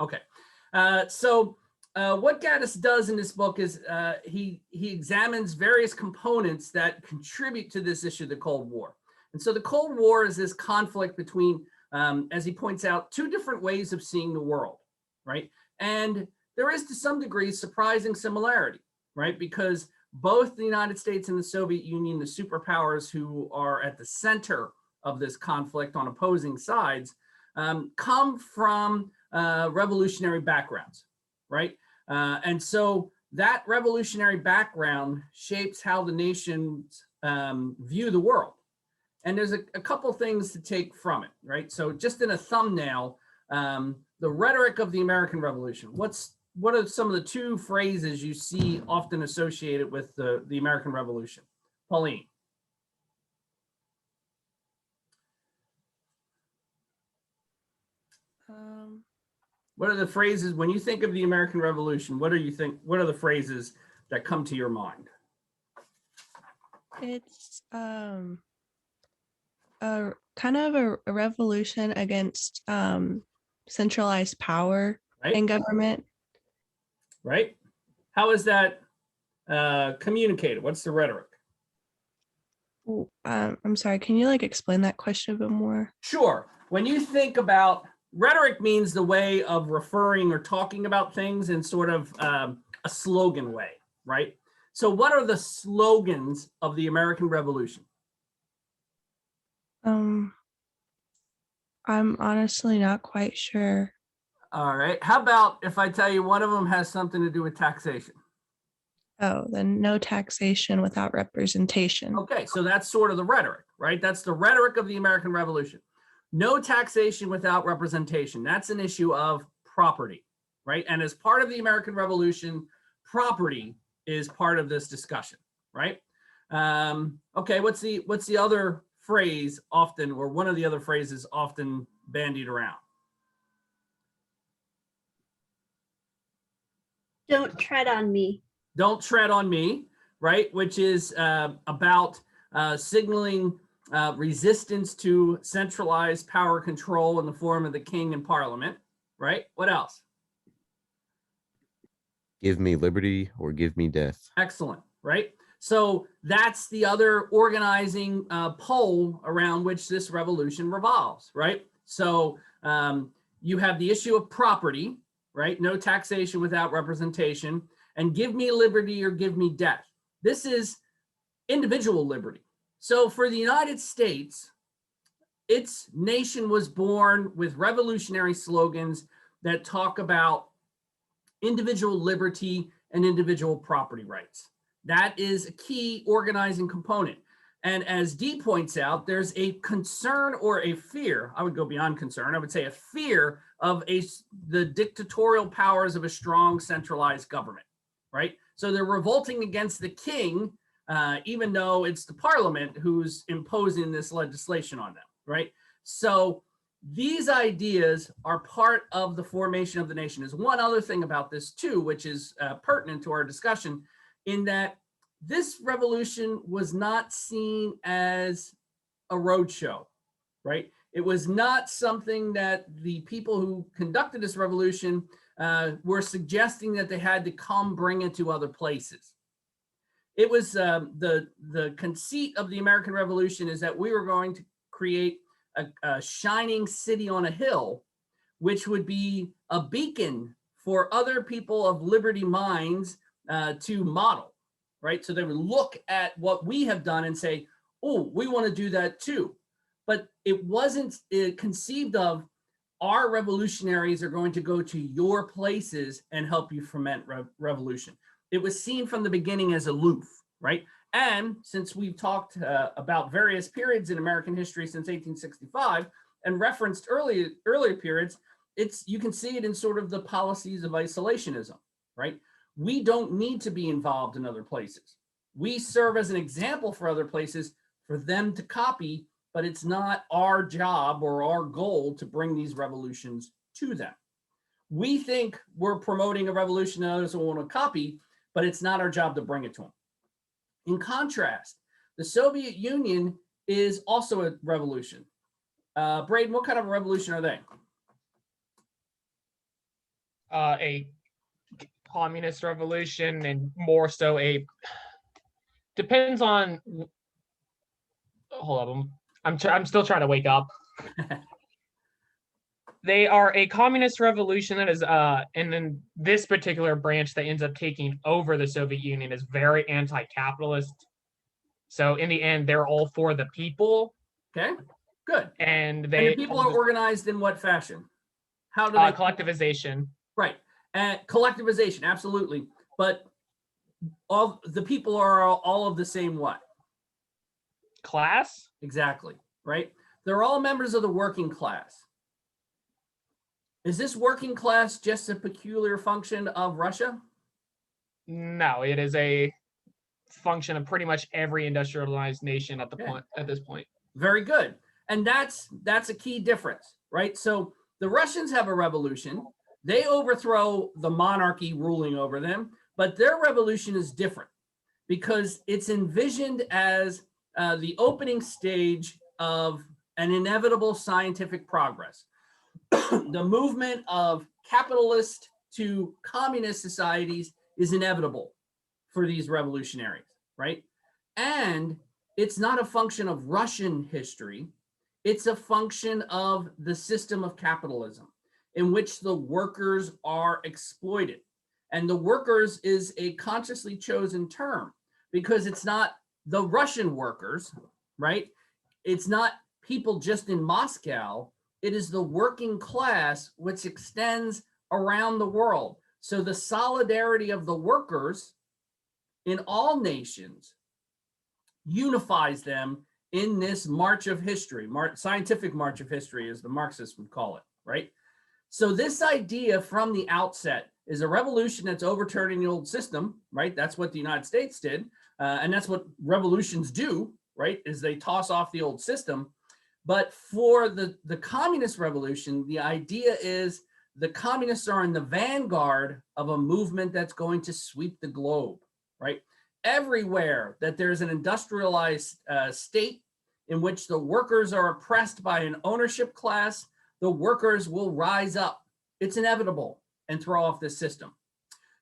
Okay. What Gaddis does in this book is he examines various components that contribute to this issue of the Cold War. And so the Cold War is this conflict between, as he points out, two different ways of seeing the world, right? And there is to some degree surprising similarity, right? Because both the United States and the Soviet Union, the superpowers who are at the center of this conflict on opposing sides, come from revolutionary backgrounds, right? And so that revolutionary background shapes how the nations view the world. And there's a couple things to take from it, right? So just in a thumbnail, the rhetoric of the American Revolution. What are some of the two phrases you see often associated with the American Revolution? Pauline. What are the phrases when you think of the American Revolution? What are the phrases that come to your mind? It's a kind of a revolution against centralized power and government. Right. How is that communicated? What's the rhetoric? I'm sorry, can you like explain that question a bit more? Sure. When you think about rhetoric, means the way of referring or talking about things in sort of a slogan way, right? So what are the slogans of the American Revolution? I'm honestly not quite sure. All right. How about if I tell you one of them has something to do with taxation? Oh, then no taxation without representation. Okay, so that's sort of the rhetoric, right? That's the rhetoric of the American Revolution. No taxation without representation. That's an issue of property, right? And as part of the American Revolution, property is part of this discussion, right? Okay, what's the other phrase often, or one of the other phrases often bandied around? Don't tread on me. Don't tread on me, right? Which is about signaling resistance to centralized power control in the form of the king and parliament, right? What else? Give me liberty or give me death. Excellent, right? So that's the other organizing pole around which this revolution revolves, right? So you have the issue of property, right? No taxation without representation, and give me liberty or give me death. This is individual liberty. So for the United States, its nation was born with revolutionary slogans that talk about individual liberty and individual property rights. That is a key organizing component. And as Dee points out, there's a concern or a fear, I would go beyond concern, I would say a fear of the dictatorial powers of a strong centralized government, right? So they're revolting against the king, even though it's the parliament who's imposing this legislation on them, right? So these ideas are part of the formation of the nation. There's one other thing about this too, which is pertinent to our discussion, in that this revolution was not seen as a roadshow, right? It was not something that the people who conducted this revolution were suggesting that they had to come bring it to other places. It was the conceit of the American Revolution is that we were going to create a shining city on a hill, which would be a beacon for other people of liberty minds to model, right? So they would look at what we have done and say, oh, we want to do that too. But it wasn't conceived of, our revolutionaries are going to go to your places and help you foment revolution. It was seen from the beginning as aloof, right? And since we've talked about various periods in American history since 1865 and referenced earlier periods, you can see it in sort of the policies of isolationism, right? We don't need to be involved in other places. We serve as an example for other places for them to copy, but it's not our job or our goal to bring these revolutions to them. We think we're promoting a revolution that others will want to copy, but it's not our job to bring it to them. In contrast, the Soviet Union is also a revolution. Braden, what kind of a revolution are they? a communist revolution, and more so depends on. Hold up, I'm still trying to wake up. They are a communist revolution that is, and then this particular branch that ends up taking over the Soviet Union is very anti-capitalist. So in the end, they're all for the people. Okay, good. And And the people are organized in what fashion? How do they? Collectivization. Right. Collectivization, absolutely. But all the people are all of the same what? Class? Exactly. Right. They're all members of the working class. Is this working class just a peculiar function of Russia? No, it is a function of pretty much every industrialized nation at this point. Very good. And that's a key difference, right? So the Russians have a revolution. They overthrow the monarchy ruling over them, but their revolution is different because it's envisioned as the opening stage of an inevitable scientific progress. The movement of capitalist to communist societies is inevitable for these revolutionaries, right? And it's not a function of Russian history. It's a function of the system of capitalism in which the workers are exploited. And the workers is a consciously chosen term because it's not the Russian workers, right? It's not people just in Moscow. It is the working class, which extends around the world. So the solidarity of the workers in all nations unifies them in this march of history, scientific march of history, as the Marxists would call it, right? So this idea from the outset is a revolution that's overturning the old system, right? That's what the United States did. And that's what revolutions do, right? Is they toss off the old system. But for the communist revolution, the idea is the communists are in the vanguard of a movement that's going to sweep the globe, right? Everywhere that there's an industrialized state in which the workers are oppressed by an ownership class, the workers will rise up. It's inevitable and throw off this system.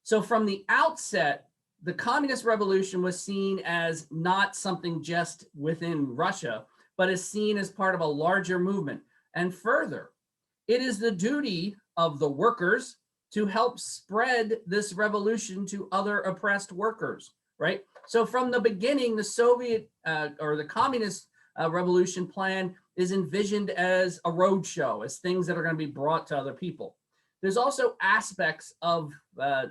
So from the outset, the communist revolution was seen as not something just within Russia, but is seen as part of a larger movement. And further, it is the duty of the workers to help spread this revolution to other oppressed workers, right? So from the beginning, the Soviet or the communist revolution plan is envisioned as a roadshow, as things that are going to be brought to other people. There's also aspects of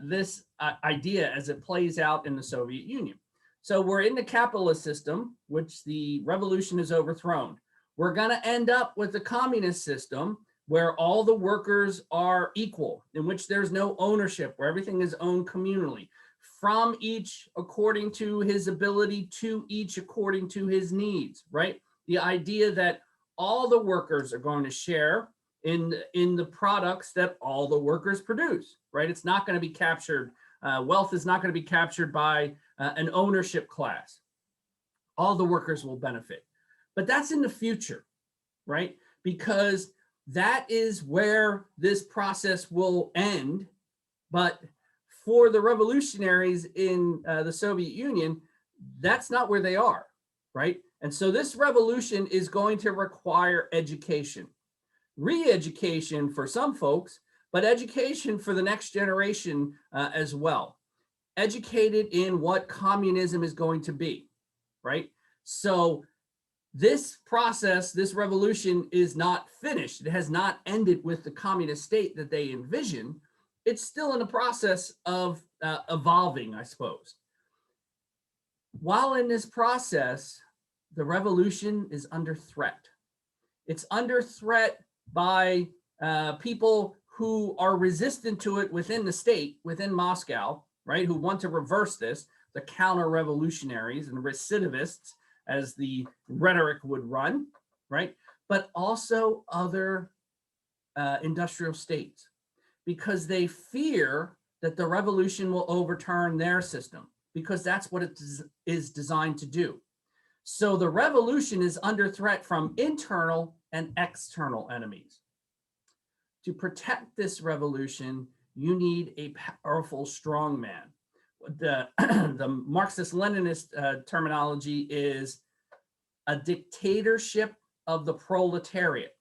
this idea as it plays out in the Soviet Union. So we're in the capitalist system, which the revolution is overthrown. We're going to end up with the communist system where all the workers are equal, in which there's no ownership, where everything is owned communally, from each according to his ability, to each according to his needs, right? The idea that all the workers are going to share in the products that all the workers produce, right? It's not going to be captured. Wealth is not going to be captured by an ownership class. All the workers will benefit. But that's in the future, right? Because that is where this process will end. But for the revolutionaries in the Soviet Union, that's not where they are, right? And so this revolution is going to require education, re-education for some folks, but education for the next generation as well. Educated in what communism is going to be, right? So this process, this revolution is not finished. It has not ended with the communist state that they envision. It's still in the process of evolving, I suppose. While in this process, the revolution is under threat. It's under threat by people who are resistant to it within the state, within Moscow, right? Who want to reverse this, the counter-revolutionaries and recidivists, as the rhetoric would run, right? But also other industrial states, because they fear that the revolution will overturn their system, because that's what it is designed to do. So the revolution is under threat from internal and external enemies. To protect this revolution, you need a powerful strong man. The Marxist-Leninist terminology is a dictatorship of the proletariat,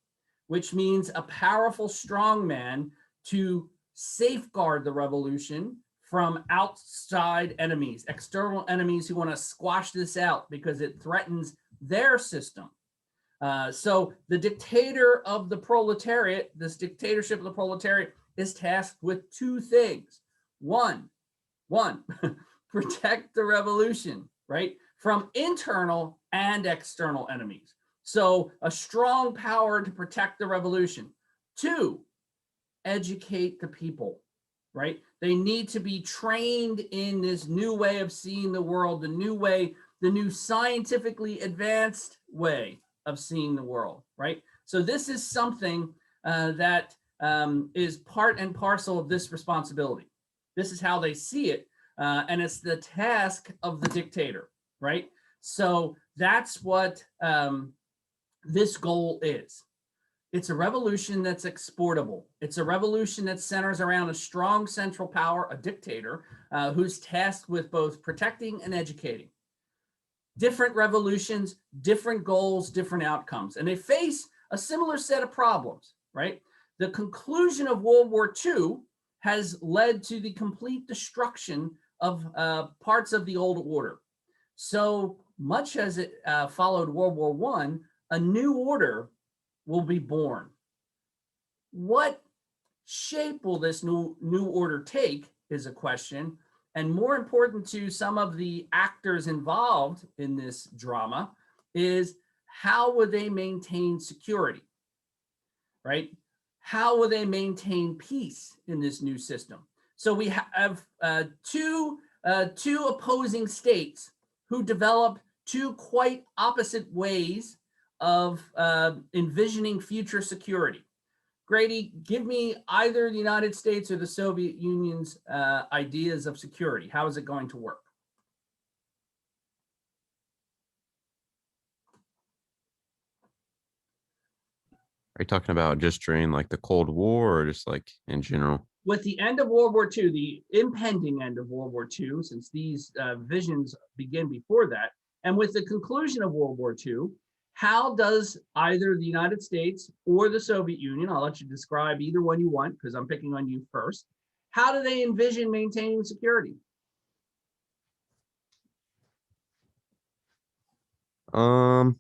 which means a powerful strong man to safeguard the revolution from outside enemies, external enemies who want to squash this out because it threatens their system. So the dictator of the proletariat, this dictatorship of the proletariat, is tasked with two things. One, protect the revolution, right, from internal and external enemies. So a strong power to protect the revolution. Two, educate the people, right? They need to be trained in this new way of seeing the world, the new scientifically advanced way of seeing the world, right? So this is something that is part and parcel of this responsibility. This is how they see it, and it's the task of the dictator, right? So that's what this goal is. It's a revolution that's exportable. It's a revolution that centers around a strong central power, a dictator, who's tasked with both protecting and educating. Different revolutions, different goals, different outcomes, and they face a similar set of problems, right? The conclusion of World War II has led to the complete destruction of parts of the old order. So much as it followed World War I, a new order will be born. What shape will this new order take is a question. And more important to some of the actors involved in this drama is how will they maintain security, right? How will they maintain peace in this new system? So we have two opposing states who develop two quite opposite ways of envisioning future security. Grady, give me either the United States or the Soviet Union's ideas of security. How is it going to work? Are you talking about just during like the Cold War or just like in general? With the end of World War II, the impending end of World War II, since these visions begin before that, and with the conclusion of World War II, how does either the United States or the Soviet Union, I'll let you describe either one you want because I'm picking on you first, how do they envision maintaining security? For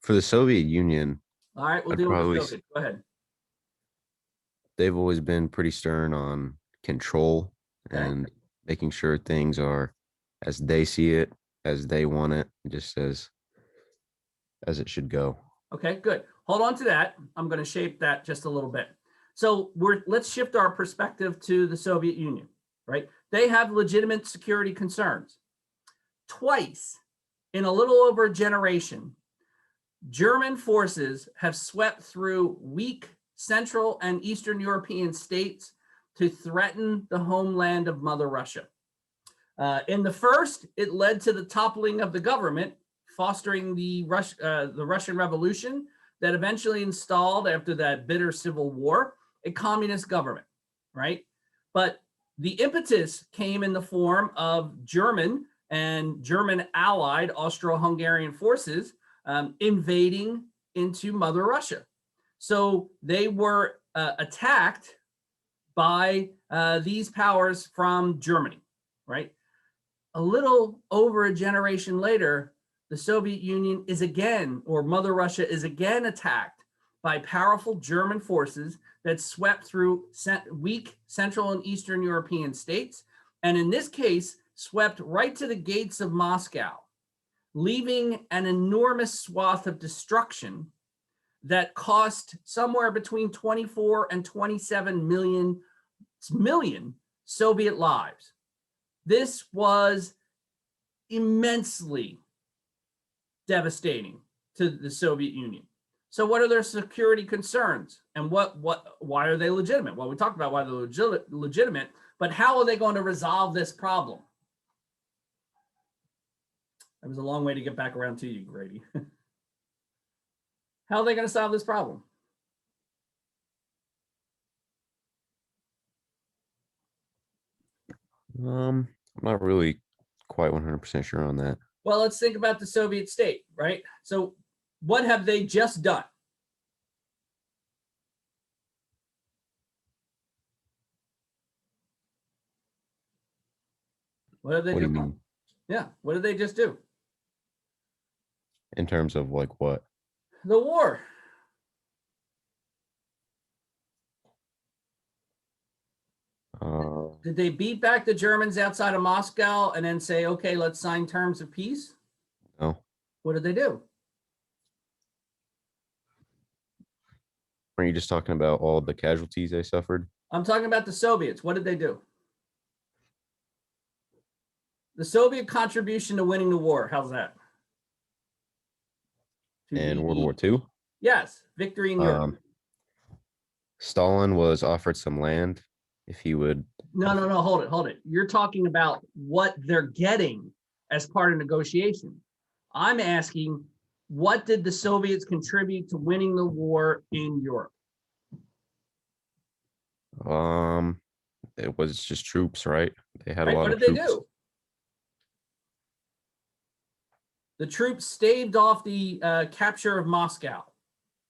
the Soviet Union, All right, we'll I'd deal with probably the Soviet. Go ahead. they've always been pretty stern on control Okay. and making sure things are as they see it, as they want it, just as it should go. Okay, good. Hold on to that. I'm going to shape that just a little bit. So let's shift our perspective to the Soviet Union, right? They have legitimate security concerns. Twice in a little over a generation, German forces have swept through weak Central and Eastern European states to threaten the homeland of Mother Russia. In the first, it led to the toppling of the government, fostering the Russian Revolution that eventually installed, after that bitter civil war, a communist government, right? But the impetus came in the form of German and German allied Austro-Hungarian forces invading into Mother Russia. So they were attacked by these powers from Germany, right? A little over a generation later, the Soviet Union is again, or Mother Russia is again attacked by powerful German forces that swept through weak Central and Eastern European states, and in this case, swept right to the gates of Moscow, leaving an enormous swath of destruction that cost somewhere between 24 and 27 million Soviet lives. This was immensely devastating to the Soviet Union. So what are their security concerns, and why are they legitimate? Well, we talked about why they're legitimate, but how are they going to resolve this problem? That was a long way to get back around to you, Grady. How are they going to solve this problem? I'm not really quite 100% sure on that. Well, let's think about the Soviet state, right? So what have they just done? What have they What do you just mean done? Yeah, what did they just do? in terms of like what? The war. Uh, Did they beat back the Germans outside of Moscow and then say, okay, let's sign terms of peace? no. What did they do? Are you just talking about all the casualties they suffered? I'm talking about the Soviets. What did they do? The Soviet contribution to winning the war. How's that? To In be World War the- II? Yes, victory in Europe. Stalin was offered some land if he would. No, hold it. You're talking about what they're getting as part of negotiation. I'm asking, what did the Soviets contribute to winning the war in Europe? It was just troops, right? They had a Right? lot What of did they troops. do? The troops staved off the capture of Moscow,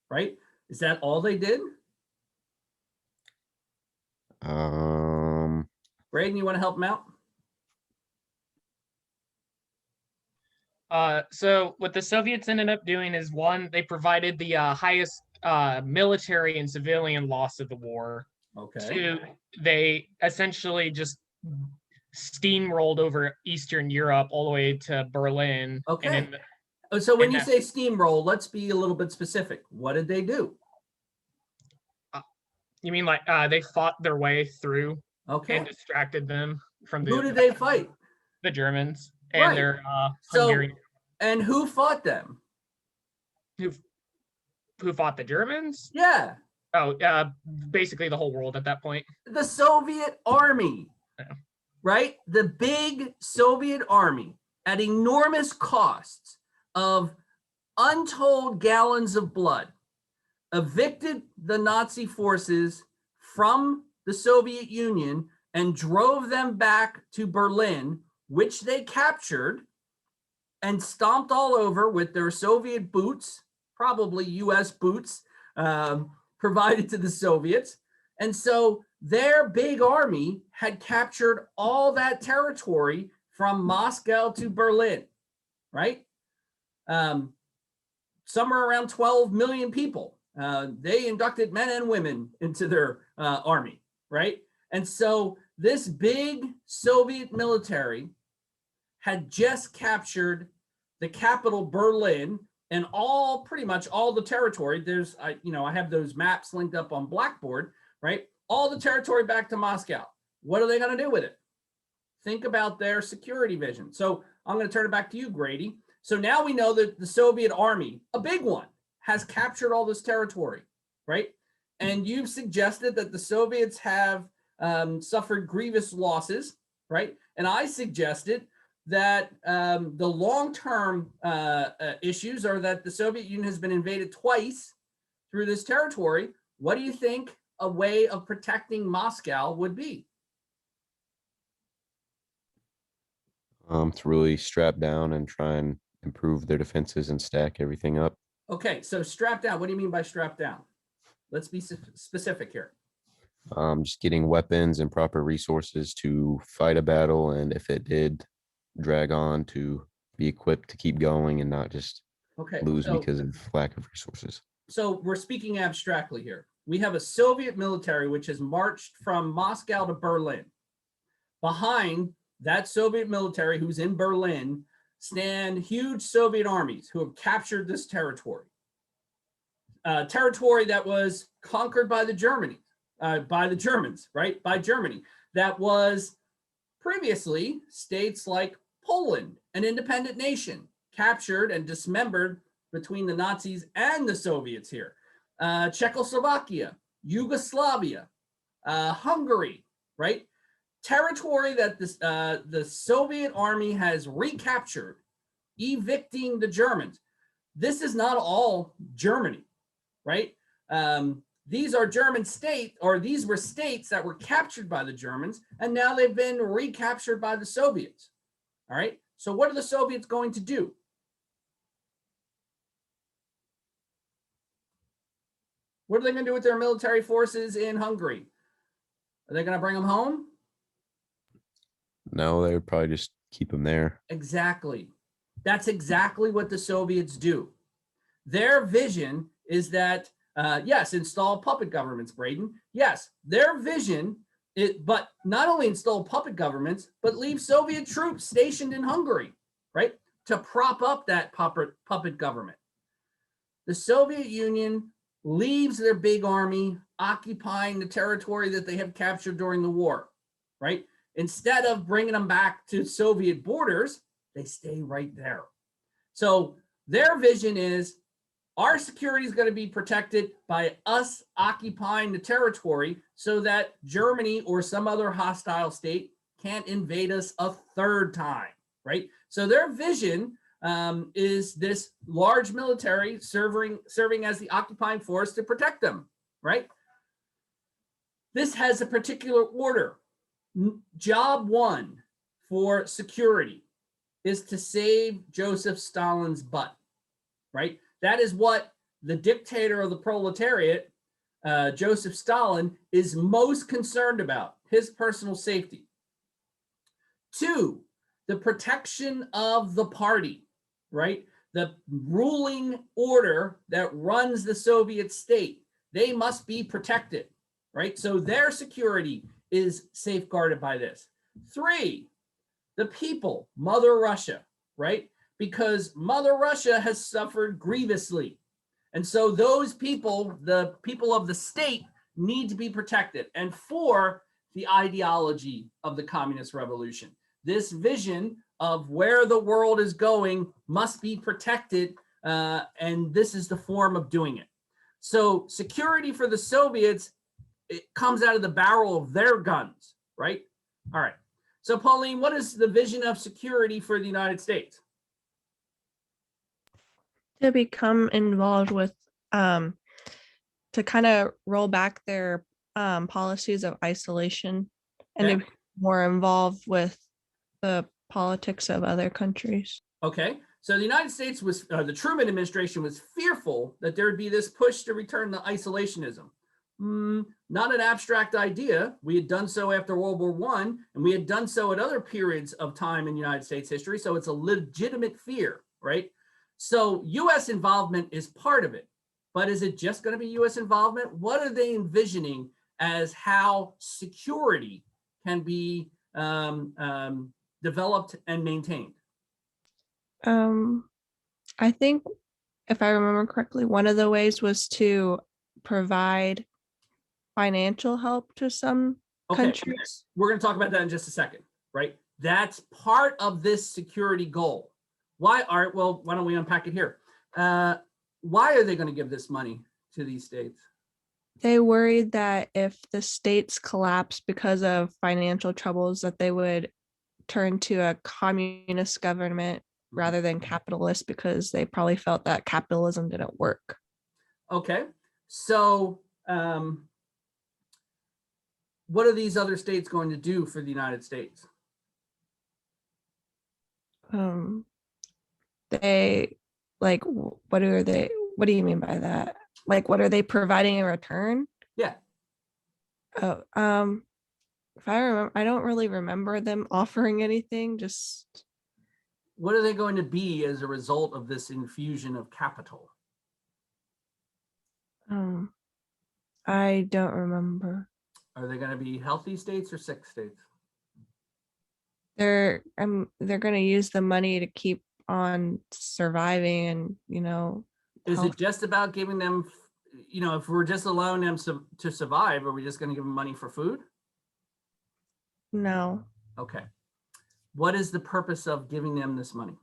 right? Is that all they did? Braden, you want to help them out? So what the Soviets ended up doing is, one, they provided the highest military and civilian loss of the war. Okay. Two, they essentially just steamrolled over Eastern Europe all the way to Berlin. Okay. And So when and you that- say steamroll, let's be a little bit specific. What did they do? you mean like they fought their way through Okay. and distracted them from Who did they fight? the Germans Right. and their So, Hungarian. and who fought them? Who fought the Germans? Yeah, Oh, basically the whole world at that point. the Soviet army, Yeah. right? The big Soviet army at enormous costs of untold gallons of blood evicted the Nazi forces from the Soviet Union and drove them back to Berlin, which they captured and stomped all over with their Soviet boots, probably US boots, provided to the Soviets. And so their big army had captured all that territory from Moscow to Berlin, right? Somewhere around 12 million people. They inducted men and women into their army, right? And so this big Soviet military had just captured the capital, Berlin, and pretty much all the territory. There's, I have those maps linked up on Blackboard, right? All the territory back to Moscow. What are they going to do with it? Think about their security vision. So I'm going to turn it back to you, Grady. So now we know that the Soviet army, a big one, has captured all this territory, right? And you've suggested that the Soviets have suffered grievous losses, right? And I suggested that the long-term issues are that the Soviet Union has been invaded twice through this territory. What do you think a way of protecting Moscow would be? To really strap down and try and improve their defenses and stack everything up. Okay, so strap down. What do you mean by strap down? Let's be specific here. Just getting weapons and proper resources to fight a battle, and if it did drag on, to be equipped to keep going and not just Okay, lose so, because of lack of resources. so we're speaking abstractly here. We have a Soviet military which has marched from Moscow to Berlin. Behind that Soviet military who's in Berlin stand huge Soviet armies who have captured this territory. Territory that was conquered by the Germans, right? By Germany. That was previously states like Poland, an independent nation, captured and dismembered between the Nazis and the Soviets here. Czechoslovakia, Yugoslavia, Hungary, right? Territory that the Soviet army has recaptured, evicting the Germans. This is not all Germany, right? these are German state, or these were states that were captured by the Germans, and now they've been recaptured by the Soviets. All right. So what are the Soviets going to do? What are they going to do with their military forces in Hungary? Are they going to bring them home? No, they would probably just keep them there. Exactly. That's exactly what the Soviets do. Their vision is that, yes, install puppet governments, Braden. Yes, their vision is, but not only install puppet governments, but leave Soviet troops stationed in Hungary, right, to prop up that puppet government. The Soviet Union leaves their big army occupying the territory that they have captured during the war, right? Instead of bringing them back to Soviet borders, they stay right there. So their vision is our security is going to be protected by us occupying the territory so that Germany or some other hostile state can't invade us a third time, right? So their vision is this large military serving as the occupying force to protect them, right? This has a particular order. Job one for security is to save Joseph Stalin's butt, right? That is what the dictator of the proletariat, Joseph Stalin, is most concerned about, his personal safety. Two, the protection of the party, right? The ruling order that runs the Soviet state, they must be protected, right? So their security is safeguarded by this. Three, the people, Mother Russia, right? Because Mother Russia has suffered grievously. And so those people, the people of the state, need to be protected. And four, the ideology of the communist revolution. This vision of where the world is going must be protected, and this is the form of doing it. So security for the Soviets, it comes out of the barrel of their guns, right? All right. So Pauline, what is the vision of security for the United States? To become involved with, to kind of roll back their policies of isolation and to Okay. be more involved with the politics of other countries. Okay. So the United States was, the Truman administration was fearful that there would be this push to return to isolationism. Not an abstract idea. We had done so after World War I, and we had done so at other periods of time in United States history. So it's a legitimate fear, right? So US involvement is part of it, but is it just going to be US involvement? What are they envisioning as how security can be developed and maintained? I think, if I remember correctly, one of the ways was to provide financial help to some countries. We're going to talk about that in just a second, right? That's part of this security goal. Why don't we unpack it here? Why are they going to give this money to these states? They worried that if the states collapsed because of financial troubles, that they would turn to a communist government rather than capitalist, because they probably felt that capitalism didn't work. Okay, so what are these other states going to do for the United States? They, like, what do you mean by that? Like, what are they providing in return? Yeah. Oh, if I remember, I don't really remember them offering anything. Just what are they going to be as a result of this infusion of capital? I don't remember. Are they going to be healthy states or sick states? They're going to use the money to keep on surviving, and is health. it just about giving them, if we're just allowing them to survive, are we just going to give them money for food? No. Okay. What is the purpose of giving them this money?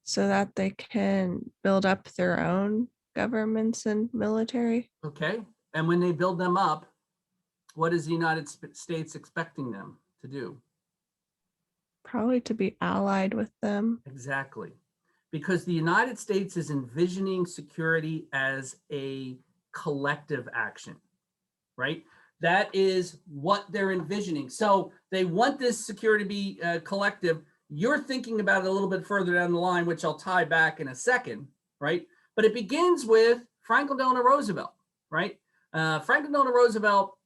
So that they can build up their own governments and military. Okay. And when they build them up, what is the United States expecting them to do? Probably to be allied with them. Exactly. Because the United States is envisioning security as a collective action, right? That is what they're envisioning. So they want this security to be collective. You're thinking about it a little bit further down the line, which I'll tie back in a second, right? But it begins with Franklin Delano Roosevelt, right? Franklin Delano Roosevelt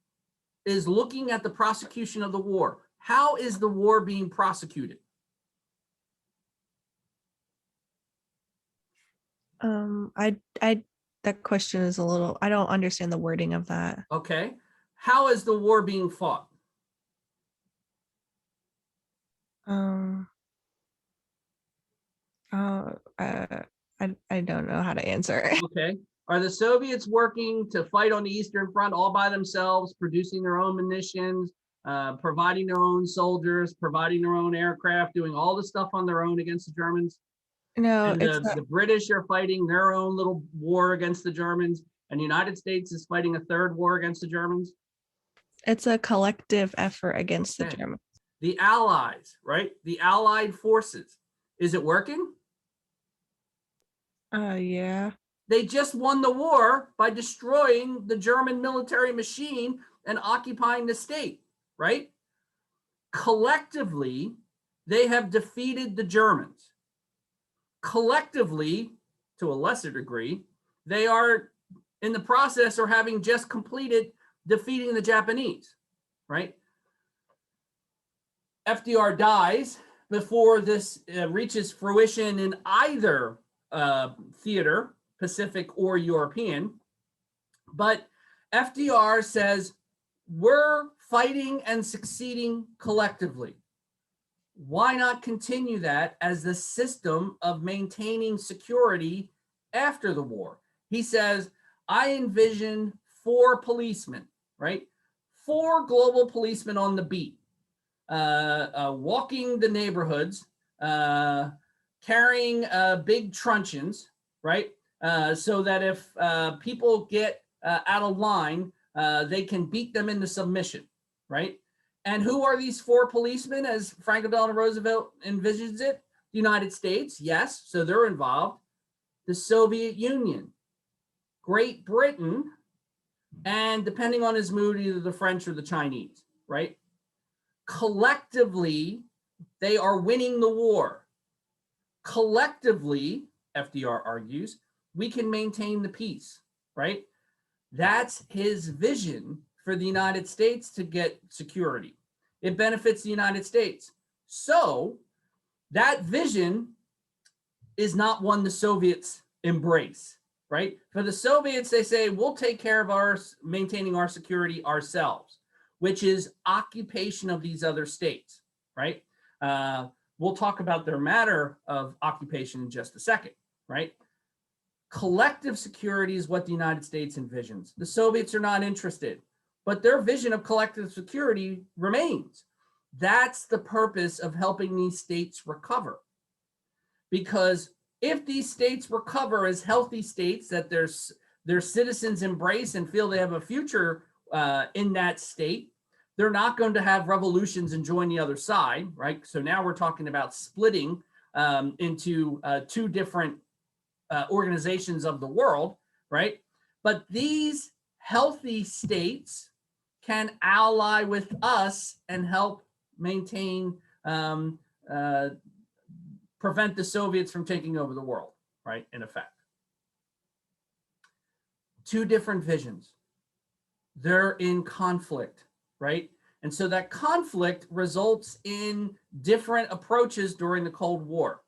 is looking at the prosecution of the war. How is the war being prosecuted? That question is a little, I don't understand the wording of that. Okay. How is the war being fought? I don't know how to answer. Okay. Are the Soviets working to fight on the Eastern Front all by themselves, producing their own munitions, providing their own soldiers, providing their own aircraft, doing all the stuff on their own against the Germans? No, And the British are fighting their own little war against the Germans, and the United States is fighting a third war against the Germans? it's a collective effort against the Okay. Germans. The Allies, right? The Allied forces. Is it working? Yeah. They just won the war by destroying the German military machine and occupying the state, right? Collectively, they have defeated the Germans. Collectively, to a lesser degree, they are in the process or having just completed defeating the Japanese, right? FDR dies before this reaches fruition in either theater, Pacific or European. But FDR says, we're fighting and succeeding collectively. Why not continue that as the system of maintaining security after the war? He says, I envision 4 policemen, right? 4 global policemen on the beat, walking the neighborhoods, carrying big truncheons, right? So that if people get out of line, they can beat them into submission, right? And who are these 4 policemen as Franklin Delano Roosevelt envisions it? The United States, yes, so they're involved. The Soviet Union, Great Britain, and depending on his mood, either the French or the Chinese, right? Collectively, they are winning the war. Collectively, FDR argues, we can maintain the peace, right? That's his vision for the United States to get security. It benefits the United States. So that vision is not one the Soviets embrace, right? For the Soviets, they say, we'll take care of maintaining our security ourselves, which is occupation of these other states, right? We'll talk about their matter of occupation in just a second, right? Collective security is what the United States envisions. The Soviets are not interested, but their vision of collective security remains. That's the purpose of helping these states recover. Because if these states recover as healthy states that their citizens embrace and feel they have a future in that state, they're not going to have revolutions and join the other side, right? So now we're talking about splitting into 2 different organizations of the world, right? But these healthy states can ally with us and help maintain, prevent the Soviets from taking over the world, right? In effect. 2 different visions. They're in conflict, right? And so that conflict results in different approaches during the Cold War.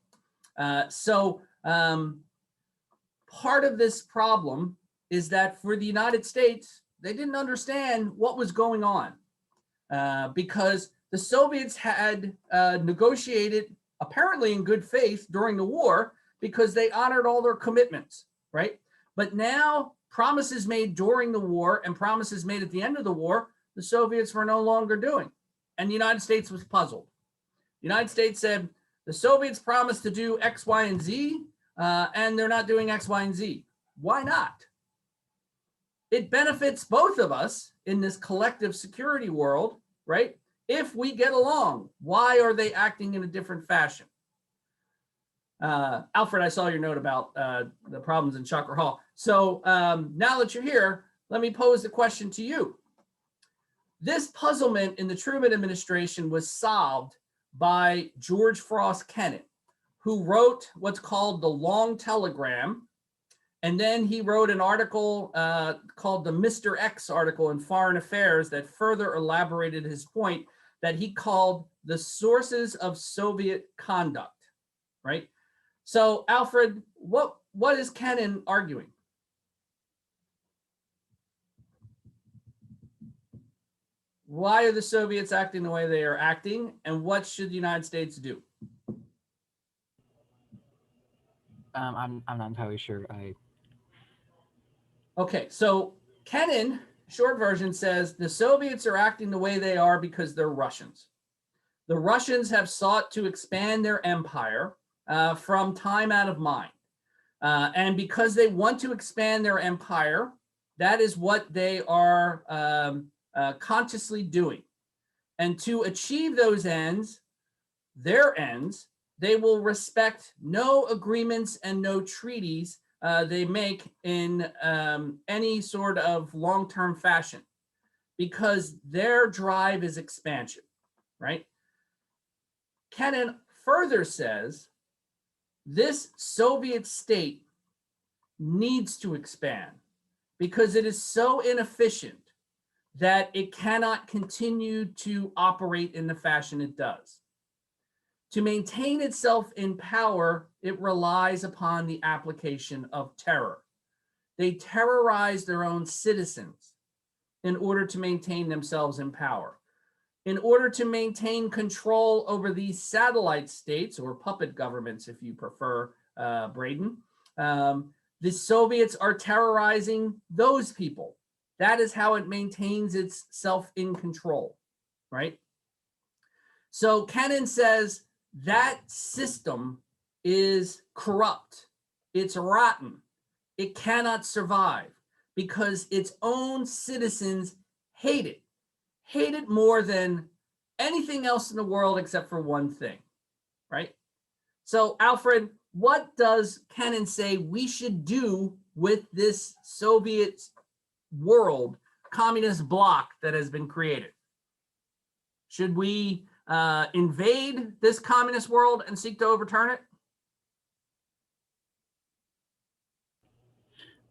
Part of this problem is that for the United States, they didn't understand what was going on because the Soviets had negotiated apparently in good faith during the war because they honored all their commitments, right? But now promises made during the war and promises made at the end of the war, the Soviets were no longer doing. And the United States was puzzled. The United States said, the Soviets promised to do X, Y, and Z, and they're not doing X, Y, and Z. Why not? It benefits both of us in this collective security world, right? If we get along, why are they acting in a different fashion? Alfred, I saw your note about the problems in Chakra Hall. So now that you're here, let me pose the question to you. This puzzlement in the Truman administration was solved by George Frost Kennett, who wrote what's called the Long Telegram. And then he wrote an article called the Mr. X article in Foreign Affairs that further elaborated his point that he called the sources of Soviet conduct, right? So Alfred, what is Kennan arguing? Why are the Soviets acting the way they are acting, and what should the United States do? I'm not entirely sure. Okay, so Kennan, short version, says the Soviets are acting the way they are because they're Russians. The Russians have sought to expand their empire from time out of mind. And because they want to expand their empire, that is what they are consciously doing. And to achieve those ends, their ends, they will respect no agreements and no treaties they make in any sort of long-term fashion, because their drive is expansion, right? Kennan further says this Soviet state needs to expand because it is so inefficient that it cannot continue to operate in the fashion it does. To maintain itself in power, it relies upon the application of terror. They terrorize their own citizens in order to maintain themselves in power. In order to maintain control over these satellite states, or puppet governments, if you prefer, Braden, the Soviets are terrorizing those people. That is how it maintains itself in control, right? So Kennan says that system is corrupt. It's rotten. It cannot survive because its own citizens hate it. Hate it more than anything else in the world except for one thing, right? So Alfred, what does Kennan say we should do with this Soviet world, communist bloc that has been created? Should we invade this communist world and seek to overturn it?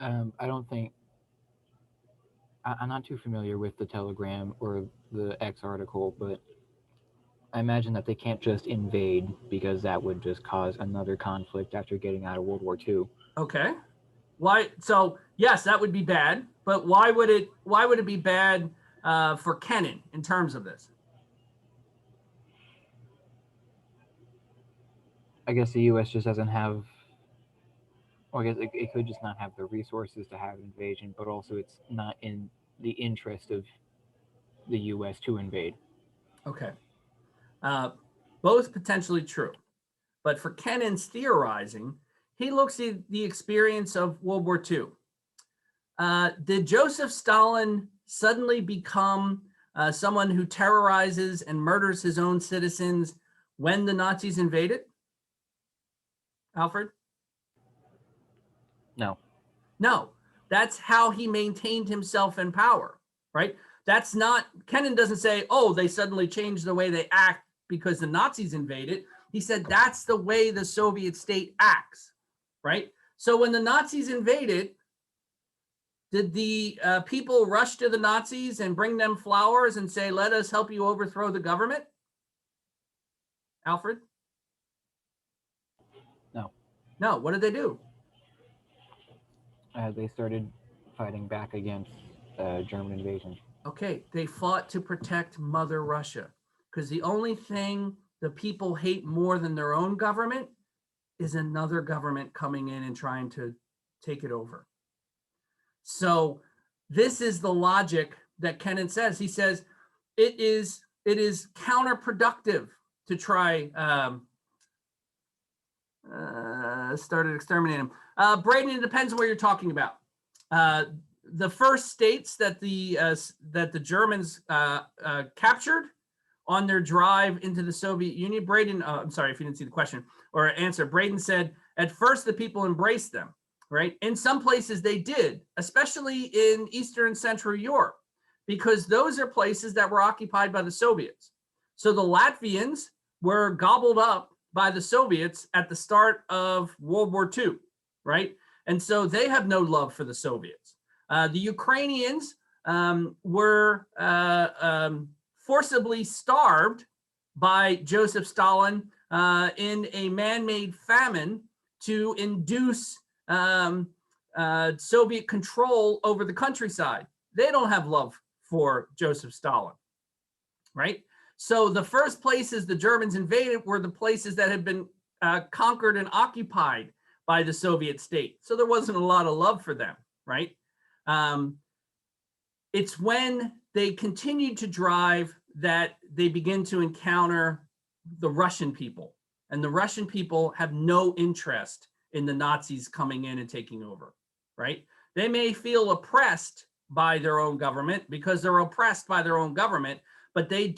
I don't think I'm not too familiar with the Telegram or the X article, but I imagine that they can't just invade because that would just cause another conflict after getting out of World War II. Okay. Why? So yes, that would be bad, but why would it be bad for Kennan in terms of this? I guess the U.S. just doesn't have, or I guess it could just not have the resources to have an invasion, but also it's not in the interest of the U.S. to invade. Okay. Both potentially true. But for Kennan's theorizing, he looks at the experience of World War II. Did Joseph Stalin suddenly become someone who terrorizes and murders his own citizens when the Nazis invaded? Alfred? No. No, that's how he maintained himself in power, right? That's not, Kennan doesn't say, oh, they suddenly changed the way they act because the Nazis invaded. He said that's the way the Soviet state acts, right? So when the Nazis invaded, did the people rush to the Nazis and bring them flowers and say, let us help you overthrow the government? Alfred? No. No, what did they do? They started fighting back against German invasion. Okay, they fought to protect Mother Russia, because the only thing the people hate more than their own government is another government coming in and trying to take it over. So this is the logic that Kennan says. He says it is counterproductive to try started exterminating them. Braden, it depends on what you're talking about. The first states that the Germans captured on their drive into the Soviet Union? Braden, I'm sorry if you didn't see the question or answer. Braden said, at first the people embraced them, right? In some places they did, especially in Eastern and Central Europe, because those are places that were occupied by the Soviets. So the Latvians were gobbled up by the Soviets at the start of World War II, right? And so they have no love for the Soviets. The Ukrainians were forcibly starved by Joseph Stalin in a man-made famine to induce Soviet control over the countryside. They don't have love for Joseph Stalin, right? So the first places the Germans invaded were the places that had been conquered and occupied by the Soviet state. So there wasn't a lot of love for them, right? It's when they continued to drive that they begin to encounter the Russian people. And the Russian people have no interest in the Nazis coming in and taking over, right? They may feel oppressed by their own government because they're oppressed by their own government, but they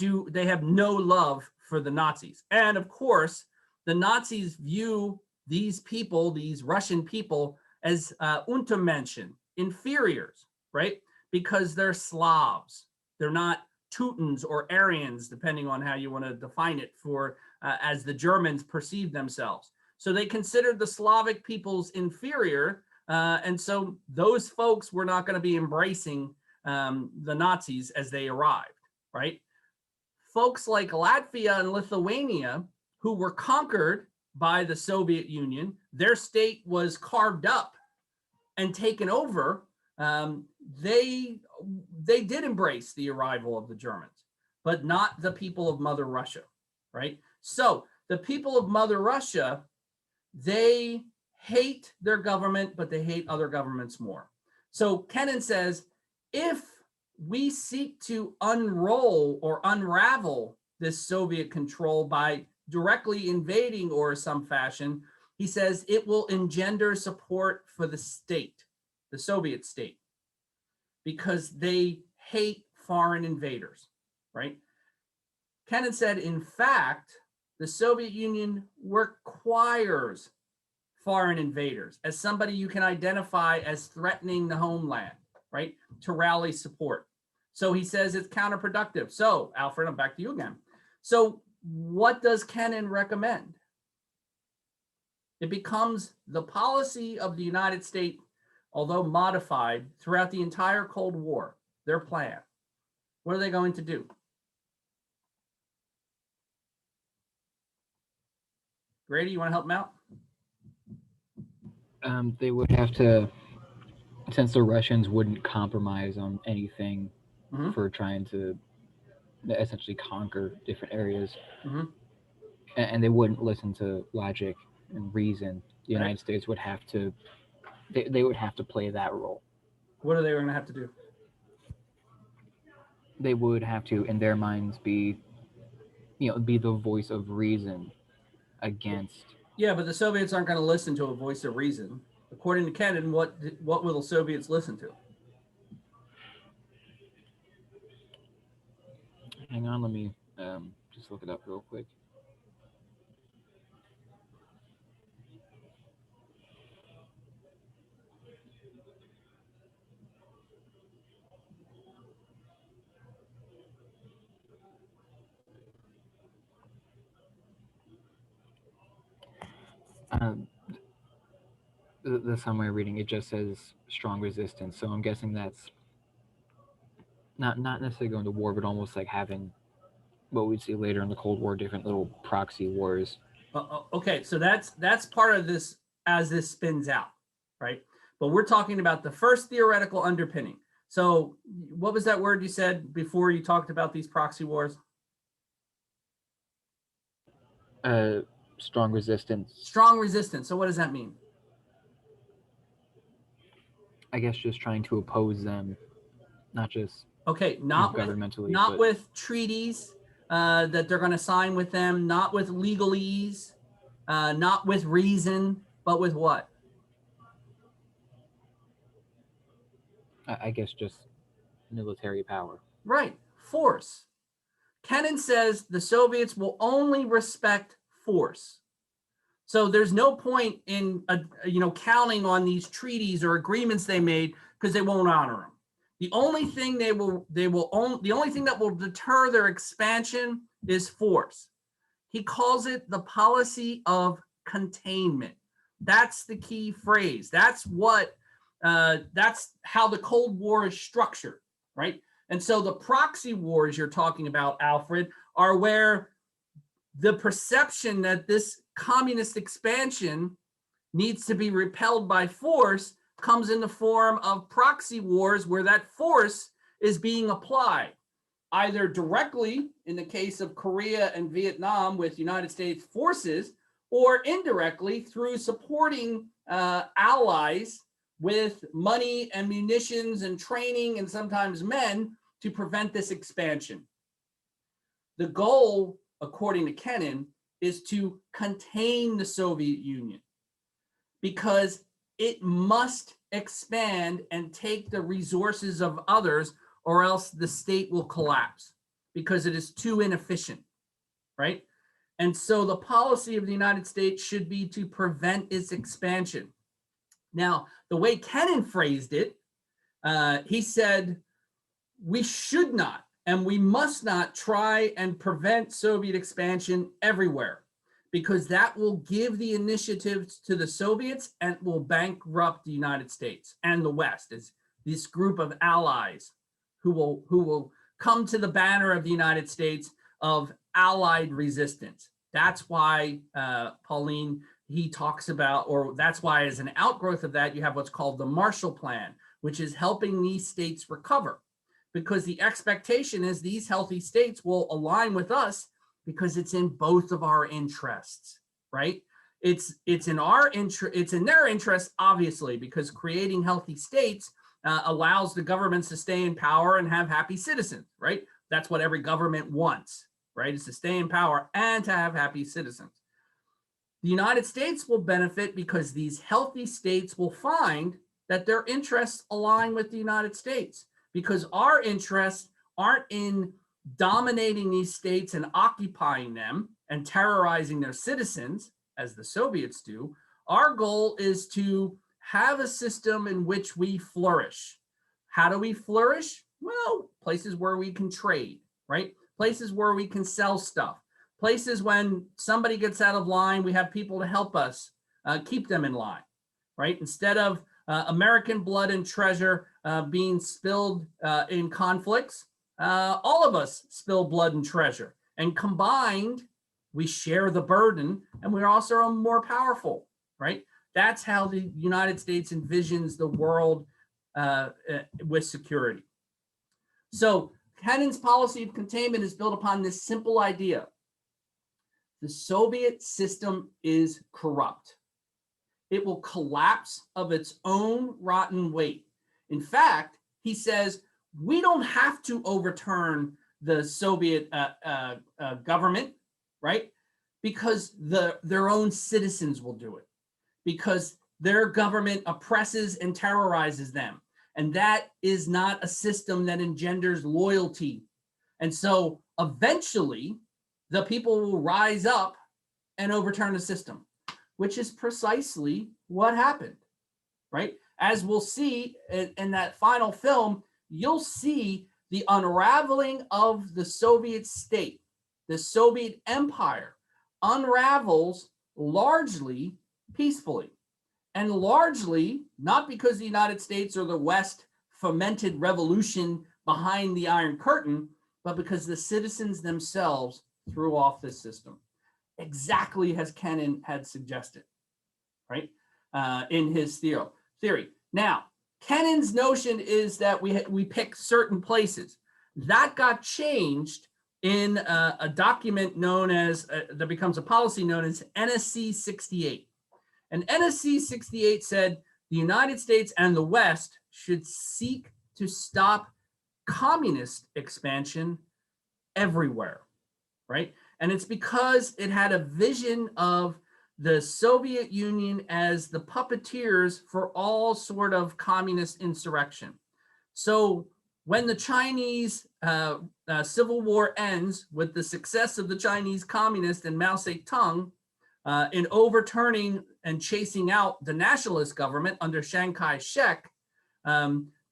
have no love for the Nazis. And of course, the Nazis view these people, these Russian people, as Untermenschen, inferiors, right? Because they're Slavs. They're not Teutons or Aryans, depending on how you want to define it, for as the Germans perceive themselves. So they considered the Slavic peoples inferior, and so those folks were not going to be embracing the Nazis as they arrived, right? Folks like Latvia and Lithuania, who were conquered by the Soviet Union, their state was carved up and taken over. They did embrace the arrival of the Germans, but not the people of Mother Russia, right? So the people of Mother Russia, they hate their government, but they hate other governments more. So Kennan says, if we seek to unroll or unravel this Soviet control by directly invading or some fashion, he says it will engender support for the state, the Soviet state, because they hate foreign invaders, right? Kennan said, in fact, the Soviet Union requires foreign invaders as somebody you can identify as threatening the homeland, right? To rally support. So he says it's counterproductive. So Alfred, I'm back to you again. So what does Kennan recommend? It becomes the policy of the United States, although modified throughout the entire Cold War, their plan. What are they going to do? Grady, you want to help them out? They would have to, since the Russians wouldn't compromise on anything for trying to essentially conquer different areas, and they wouldn't listen to logic and reason, the United States would have to, they would have to play that role. What are they going to have to do? They would have to, in their minds, be the voice of reason against. Yeah, but the Soviets aren't going to listen to a voice of reason. According to Kennan, what will the Soviets listen to? Hang on, let me just look it up real quick. The summary reading, it just says strong resistance. So I'm guessing that's not necessarily going to war, but almost like having what we'd see later in the Cold War, different little proxy wars. Okay, so that's part of this as this spins out, right? But we're talking about the first theoretical underpinning. So what was that word you said before you talked about these proxy wars? Strong resistance. Strong resistance. So what does that mean? I guess just trying to oppose them, not just not governmentally, with treaties that they're going to sign with them, not with legalese, not with reason, but with what? I guess just military power. Right, force. Kennan says the Soviets will only respect force. So there's no point in counting on these treaties or agreements they made, because they won't honor them. The only thing the only thing that will deter their expansion is force. He calls it the policy of containment. That's the key phrase. That's how the Cold War is structured, right? And so the proxy wars you're talking about, Alfred, are where the perception that this communist expansion needs to be repelled by force comes in the form of proxy wars, where that force is being applied either directly in the case of Korea and Vietnam with United States forces, or indirectly through supporting allies with money and munitions and training and sometimes men to prevent this expansion. The goal, according to Kennan, is to contain the Soviet Union, because it must expand and take the resources of others, or else the state will collapse because it is too inefficient, right? And so the policy of the United States should be to prevent its expansion. Now, the way Kennan phrased it, he said, we should not and we must not try and prevent Soviet expansion everywhere, because that will give the initiatives to the Soviets and will bankrupt the United States and the West as this group of allies who will come to the banner of the United States of allied resistance. That's why Pauline, he talks about, or that's why as an outgrowth of that, you have what's called the Marshall Plan, which is helping these states recover, because the expectation is these healthy states will align with us because it's in both of our interests, right? It's in our interest, it's in their interest, obviously, because creating healthy states allows the governments to stay in power and have happy citizens, right? That's what every government wants, right? Is to stay in power and to have happy citizens. The United States will benefit because these healthy states will find that their interests align with the United States, because our interests aren't in dominating these states and occupying them and terrorizing their citizens, as the Soviets do. Our goal is to have a system in which we flourish. How do we flourish? Well, places where we can trade, right? Places where we can sell stuff. Places when somebody gets out of line, we have people to help us keep them in line, right? Instead of American blood and treasure being spilled in conflicts, all of us spill blood and treasure, and combined, we share the burden, and we're also more powerful, right? That's how the United States envisions the world with security. So Kennan's policy of containment is built upon this simple idea. The Soviet system is corrupt. It will collapse of its own rotten weight. In fact, he says, we don't have to overturn the Soviet government, right? Because their own citizens will do it, because their government oppresses and terrorizes them. And that is not a system that engenders loyalty. And so eventually the people will rise up and overturn the system, which is precisely what happened, right? As we'll see in that final film, you'll see the unraveling of the Soviet state, the Soviet empire unravels largely peacefully, and largely not because the United States or the West fomented revolution behind the Iron Curtain, but because the citizens themselves threw off this system, exactly as Kennan had suggested, right, in his theory. Now, Kennan's notion is that we pick certain places. That got changed in a document known as, that becomes a policy known as NSC 68. And NSC 68 said the United States and the West should seek to stop communist expansion everywhere, right? And it's because it had a vision of the Soviet Union as the puppeteers for all sort of communist insurrection. So when the Chinese Civil War ends with the success of the Chinese communists and Mao Zedong in overturning and chasing out the nationalist government under Chiang Kai-shek,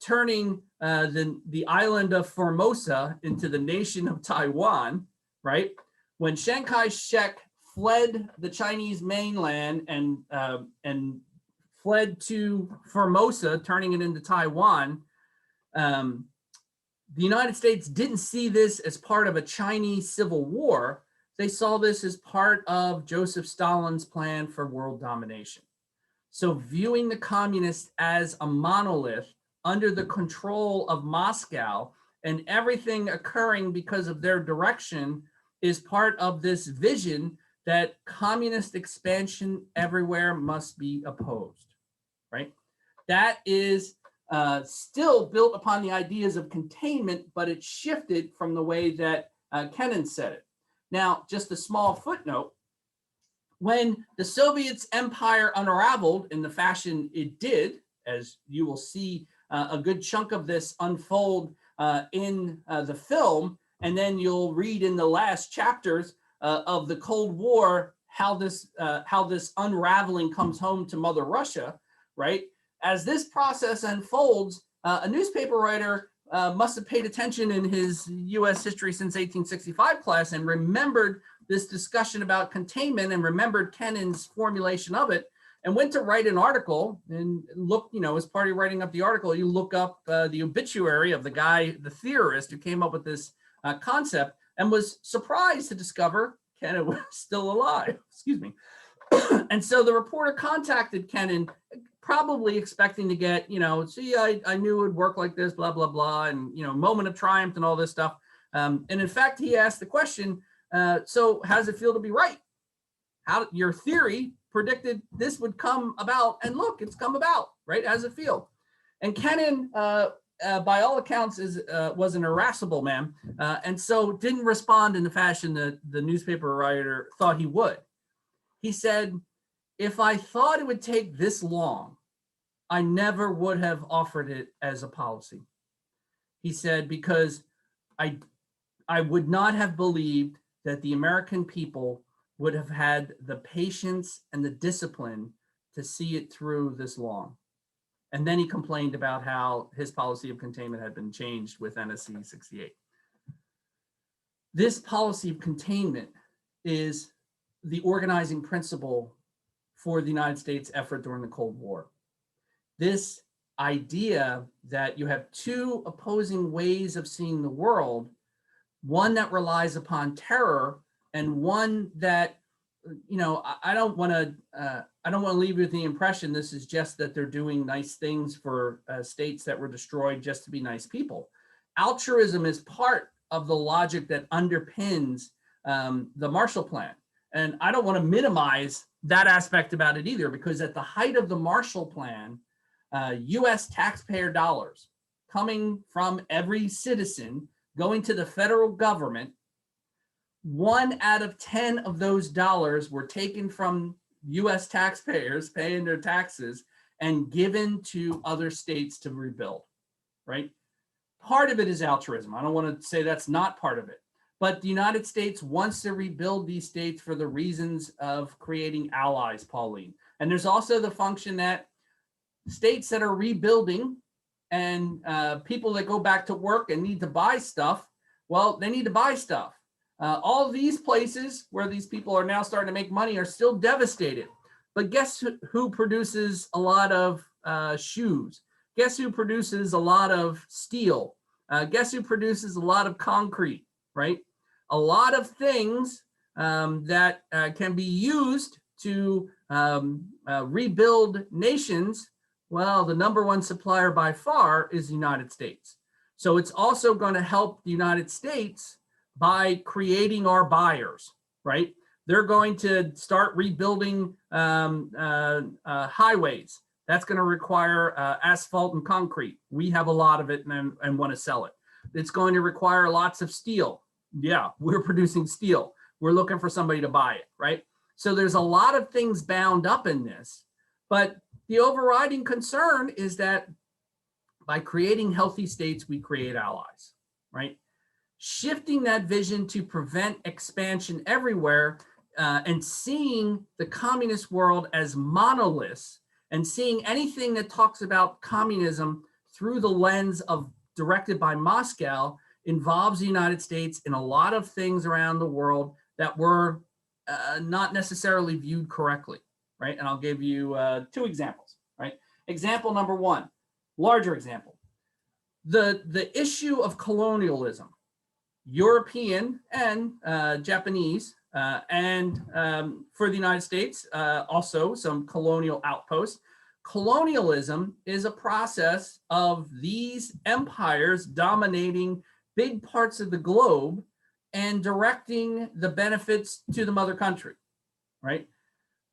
turning the island of Formosa into the nation of Taiwan, right? When Chiang Kai-shek fled the Chinese mainland and fled to Formosa, turning it into Taiwan, the United States didn't see this as part of a Chinese civil war. They saw this as part of Joseph Stalin's plan for world domination. So viewing the communists as a monolith under the control of Moscow and everything occurring because of their direction is part of this vision that communist expansion everywhere must be opposed, right? That is still built upon the ideas of containment, but it shifted from the way that Kennan said it. Now, just a small footnote, when the Soviets empire unraveled in the fashion it did, as you will see a good chunk of this unfold in the film, and then you'll read in the last chapters of the Cold War how this unraveling comes home to Mother Russia, right? As this process unfolds, a newspaper writer must have paid attention in his US history since 1865 class and remembered this discussion about containment and remembered Kennan's formulation of it and went to write an article and look, as part of writing up the article, you look up the obituary of the guy, the theorist who came up with this concept and was surprised to discover Kennan was still alive, excuse me. And so the reporter contacted Kennan, probably expecting to get, see, I knew it would work like this, blah, blah, blah, and, moment of triumph and all this stuff. And in fact, he asked the question, so how does it feel to be right? How your theory predicted this would come about, and look, it's come about, right? How does it feel? And Kennan, by all accounts, was an irascible man, and so didn't respond in the fashion that the newspaper writer thought he would. He said, if I thought it would take this long, I never would have offered it as a policy. He said, because I would not have believed that the American people would have had the patience and the discipline to see it through this long. And then he complained about how his policy of containment had been changed with NSC 68. This policy of containment is the organizing principle for the United States effort during the Cold War. This idea that you have two opposing ways of seeing the world, one that relies upon terror and one that, I don't want to leave you with the impression this is just that they're doing nice things for states that were destroyed just to be nice people. Altruism is part of the logic that underpins the Marshall Plan. And I don't want to minimize that aspect about it either, because at the height of the Marshall Plan, US taxpayer dollars coming from every citizen going to the federal government, 1 out of 10 of those dollars were taken from US taxpayers paying their taxes and given to other states to rebuild, right? Part of it is altruism. I don't want to say that's not part of it. But the United States wants to rebuild these states for the reasons of creating allies, Pauline. And there's also the function that states that are rebuilding and people that go back to work and need to buy stuff, well, they need to buy stuff. All of these places where these people are now starting to make money are still devastated. But guess who produces a lot of shoes? Guess who produces a lot of steel? Guess who produces a lot of concrete, right? A lot of things that can be used to rebuild nations. Well, the #1 supplier by far is the United States. So it's also going to help the United States by creating our buyers, right? They're going to start rebuilding highways. That's going to require asphalt and concrete. We have a lot of it and want to sell it. It's going to require lots of steel. Yeah, we're producing steel. We're looking for somebody to buy it, right? So there's a lot of things bound up in this, but the overriding concern is that By creating healthy states, we create allies, right? Shifting that vision to prevent expansion everywhere and seeing the communist world as monoliths and seeing anything that talks about communism through the lens of directed by Moscow involves the United States in a lot of things around the world that were not necessarily viewed correctly, right? And I'll give you 2 examples, right? Example number 1, larger example. The issue of colonialism, European and Japanese, and for the United States, also some colonial outposts. Colonialism is a process of these empires dominating big parts of the globe and directing the benefits to the mother country, right?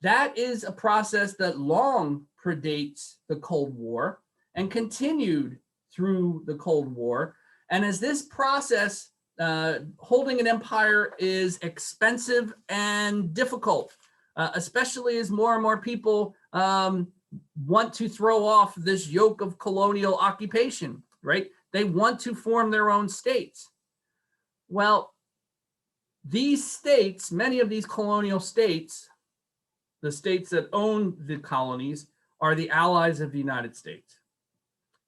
That is a process that long predates the Cold War and continued through the Cold War. And as this process, holding an empire is expensive and difficult, especially as more and more people want to throw off this yoke of colonial occupation, right? They want to form their own states. Well, these states, many of these colonial states, the states that own the colonies, are the allies of the United States.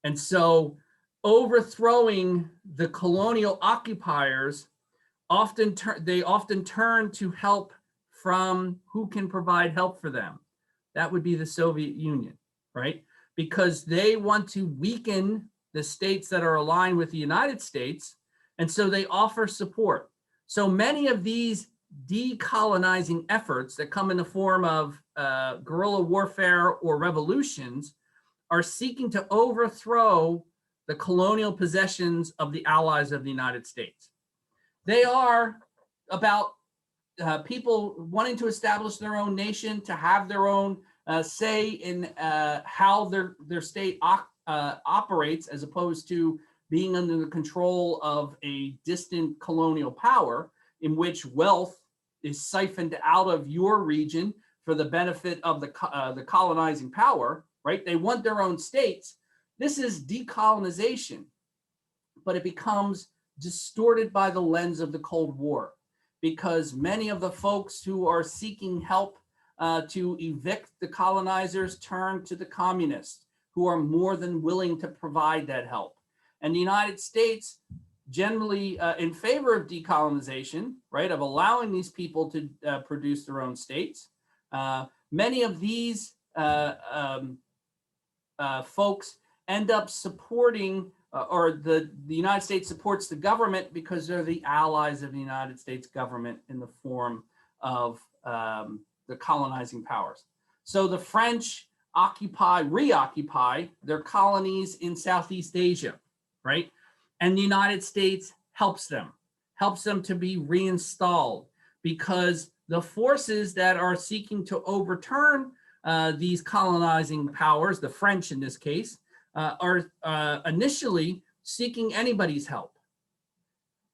And so overthrowing the colonial occupiers often turn to help from who can provide help for them. That would be the Soviet Union, right? Because they want to weaken the states that are aligned with the United States, and so they offer support. So many of these decolonizing efforts that come in the form of guerrilla warfare or revolutions are seeking to overthrow the colonial possessions of the allies of the United States. They are about people wanting to establish their own nation, to have their own say in how their state operates, as opposed to being under the control of a distant colonial power in which wealth is siphoned out of your region for the benefit of the colonizing power, right? They want their own states. This is decolonization, but it becomes distorted by the lens of the Cold War, because many of the folks who are seeking help to evict the colonizers turn to the communists, who are more than willing to provide that help. And the United States, generally in favor of decolonization, right, of allowing these people to produce their own states. Many of these folks end up supporting, or the United States supports the government because they're the allies of the United States government in the form of the colonizing powers. So the French reoccupy their colonies in Southeast Asia, right? And the United States helps them to be reinstalled, because the forces that are seeking to overturn these colonizing powers, the French in this case, are initially seeking anybody's help.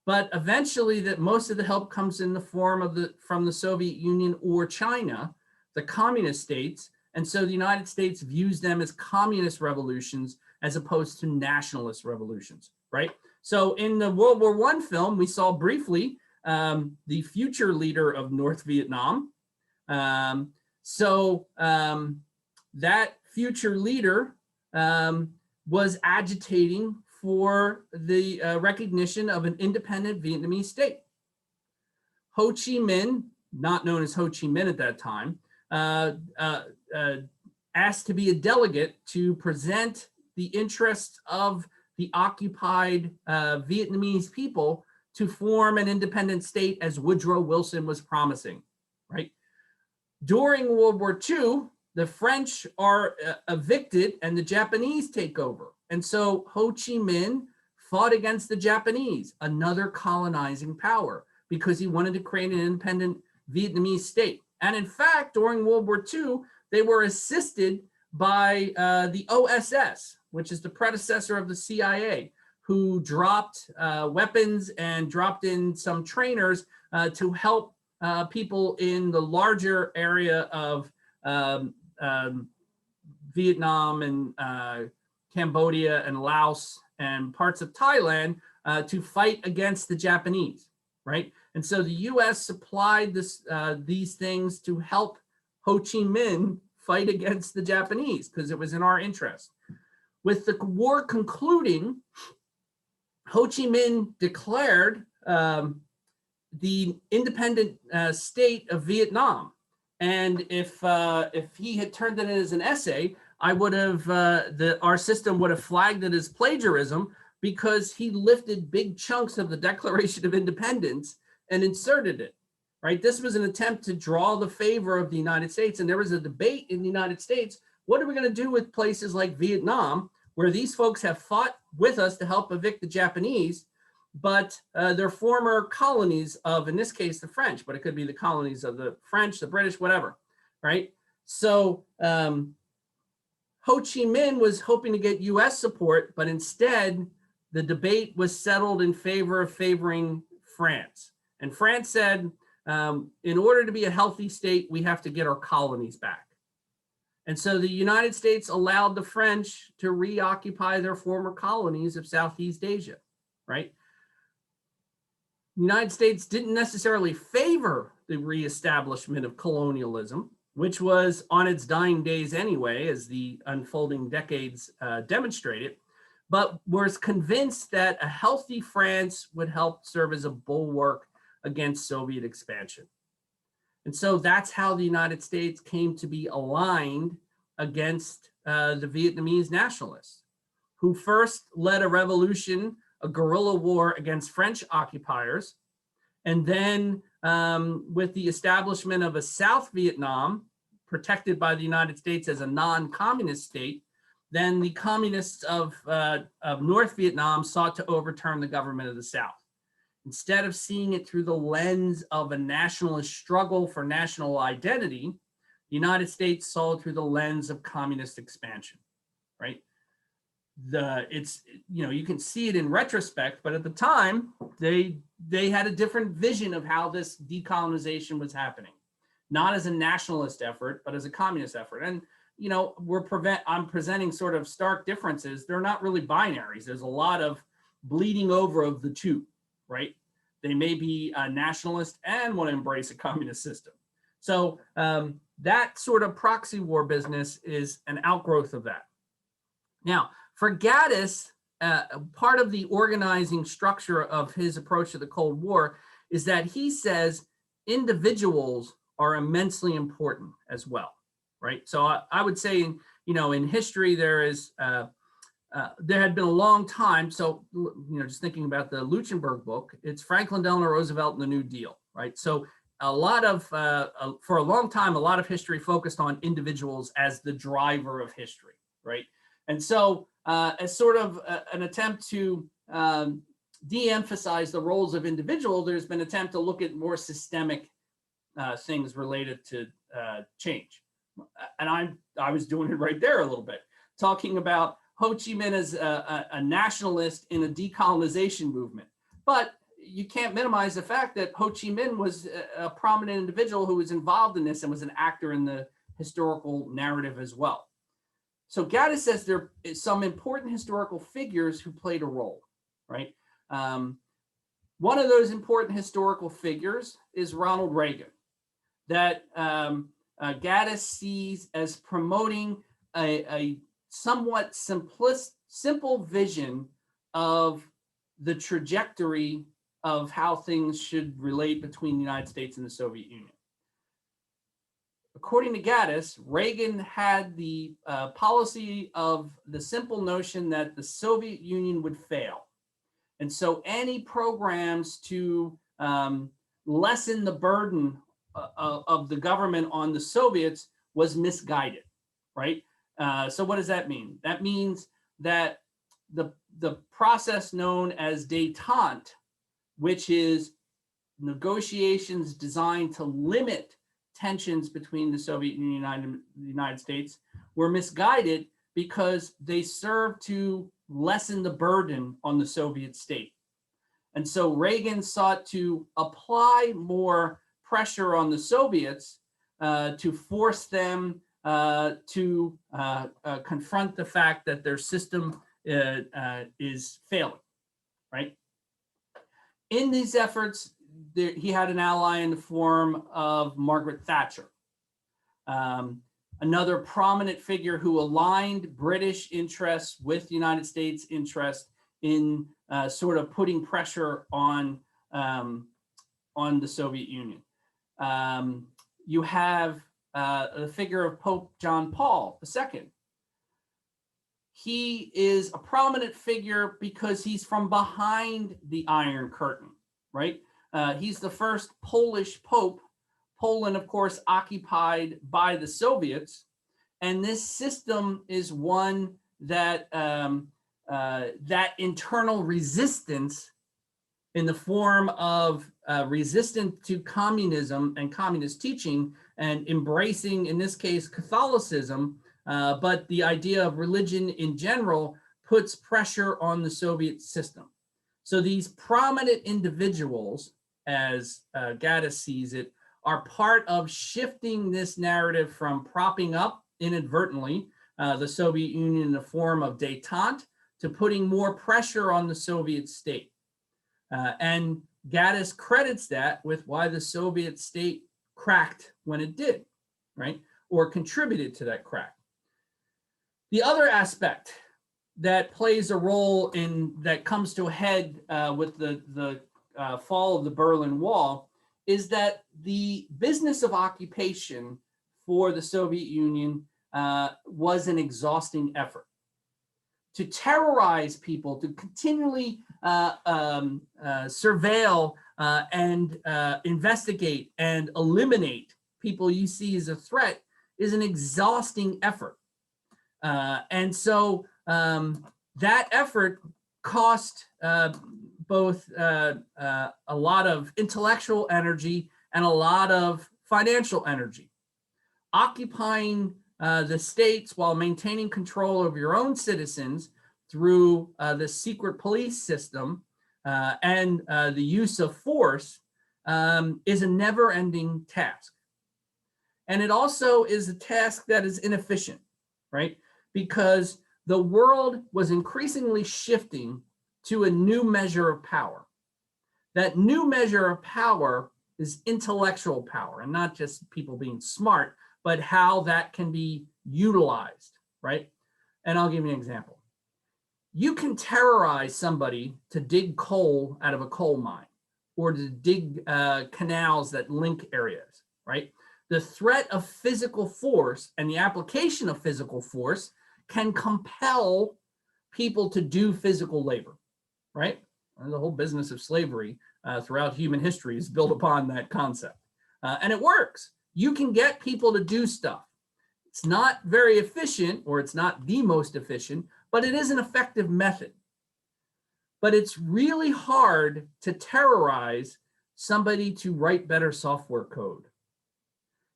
But eventually that most of the help comes in the form of from the Soviet Union or China, the communist states. And so the United States views them as communist revolutions as opposed to nationalist revolutions, right? So in the World War I film, we saw briefly the future leader of North Vietnam. That future leader was agitating for the recognition of an independent Vietnamese state. Ho Chi Minh, not known as Ho Chi Minh at that time, asked to be a delegate to present the interests of the occupied Vietnamese people to form an independent state, as Woodrow Wilson was promising, right? During World War II, the French are evicted and the Japanese take over. And so Ho Chi Minh fought against the Japanese, another colonizing power, because he wanted to create an independent Vietnamese state. And in fact, during World War II, they were assisted by the OSS, which is the predecessor of the CIA, who dropped weapons and dropped in some trainers to help people in the larger area of Vietnam and Cambodia and Laos and parts of Thailand to fight against the Japanese, right? And so the US supplied these things to help Ho Chi Minh fight against the Japanese because it was in our interest. With the war concluding, Ho Chi Minh declared the independent state of Vietnam. And if he had turned it in as an essay, I would have, our system would have flagged it as plagiarism because he lifted big chunks of the Declaration of Independence and inserted it, right? This was an attempt to draw the favor of the United States. And there was a debate in the United States, what are we gonna do with places like Vietnam, where these folks have fought with us to help evict the Japanese, but they're former colonies of, in this case, the French, but it could be the colonies of the French, the British, whatever, right? So Ho Chi Minh was hoping to get US support, but instead the debate was settled in favor of favoring France. And France said, in order to be a healthy state, we have to get our colonies back. And so the United States allowed the French to reoccupy their former colonies of Southeast Asia, right? The United States didn't necessarily favor the reestablishment of colonialism, which was on its dying days anyway, as the unfolding decades demonstrated, but was convinced that a healthy France would help serve as a bulwark against Soviet expansion. And so that's how the United States came to be aligned against the Vietnamese nationalists, who first led a revolution, a guerrilla war against French occupiers. And then with the establishment of a South Vietnam, protected by the United States as a non-communist state, then the communists of North Vietnam sought to overturn the government of the South. Instead of seeing it through the lens of a nationalist struggle for national identity, the United States saw it through the lens of communist expansion, right? It's, you know, you can see it in retrospect, but at the time, they had a different vision of how this decolonization was happening, not as a nationalist effort, but as a communist effort. And, you know, I'm presenting sort of stark differences. They're not really binaries. There's a lot of bleeding over of the two, right? They may be a nationalist and want to embrace a communist system. So that sort of proxy war business is an outgrowth of that. Now, for Gaddis, part of the organizing structure of his approach to the Cold War is that he says individuals are immensely important as well, right? So I would say, you know, in history, there had been a long time. So, you know, just thinking about the Luchenberg book, it's Franklin Delano Roosevelt and the New Deal, right? So a lot of, for a long time, a lot of history focused on individuals as the driver of history, right? And so as sort of an attempt to de-emphasize the roles of individuals, there's been an attempt to look at more systemic things related to change. And I was doing it right there a little bit, talking about Ho Chi Minh as a nationalist in a decolonization movement. But you can't minimize the fact that Ho Chi Minh was a prominent individual who was involved in this and was an actor in the historical narrative as well. So Gaddis says there is some important historical figures who played a role, right? One of those important historical figures is Ronald Reagan, that Gaddis sees as promoting a somewhat simple vision of the trajectory of how things should relate between the United States and the Soviet Union. According to Gaddis, Reagan had the policy of the simple notion that the Soviet Union would fail. And so any programs to lessen the burden of the government on the Soviets was misguided, right? So what does that mean? That means that the process known as détente, which is negotiations designed to limit tensions between the Soviet Union and the United States, were misguided because they served to lessen the burden on the Soviet state. And so Reagan sought to apply more pressure on the Soviets to force them to confront the fact that their system is failing, right? In these efforts, he had an ally in the form of Margaret Thatcher, another prominent figure who aligned British interests with United States interests in sort of putting pressure on the Soviet Union. You have the figure of Pope John Paul II. He is a prominent figure because he's from behind the Iron Curtain, right? He's the first Polish Pope. Poland, of course, occupied by the Soviets. And this system is one that that internal resistance in the form of resistance to communism and communist teaching and embracing, in this case, Catholicism, but the idea of religion in general puts pressure on the Soviet system. So these prominent individuals, as Gaddis sees it, are part of shifting this narrative from propping up inadvertently the Soviet Union in the form of détente to putting more pressure on the Soviet state. And Gaddis credits that with why the Soviet state cracked when it did, right? Or contributed to that crack. The other aspect that plays a role in that comes to a head with the fall of the Berlin Wall is that the business of occupation for the Soviet Union was an exhausting effort. To terrorize people, to continually surveil and investigate and eliminate people you see as a threat is an exhausting effort. And so that effort cost both a lot of intellectual energy and a lot of financial energy. Occupying the states while maintaining control over your own citizens through the secret police system and the use of force is a never-ending task. And it also is a task that is inefficient, right? Because the world was increasingly shifting to a new measure of power. That new measure of power is intellectual power, and not just people being smart, but how that can be utilized, right? And I'll give you an example. You can terrorize somebody to dig coal out of a coal mine or to dig canals that link areas, right? The threat of physical force and the application of physical force can compel people to do physical labor, right? And the whole business of slavery throughout human history is built upon that concept. And it works. You can get people to do stuff. It's not very efficient, or it's not the most efficient, but it is an effective method. But it's really hard to terrorize somebody to write better software code.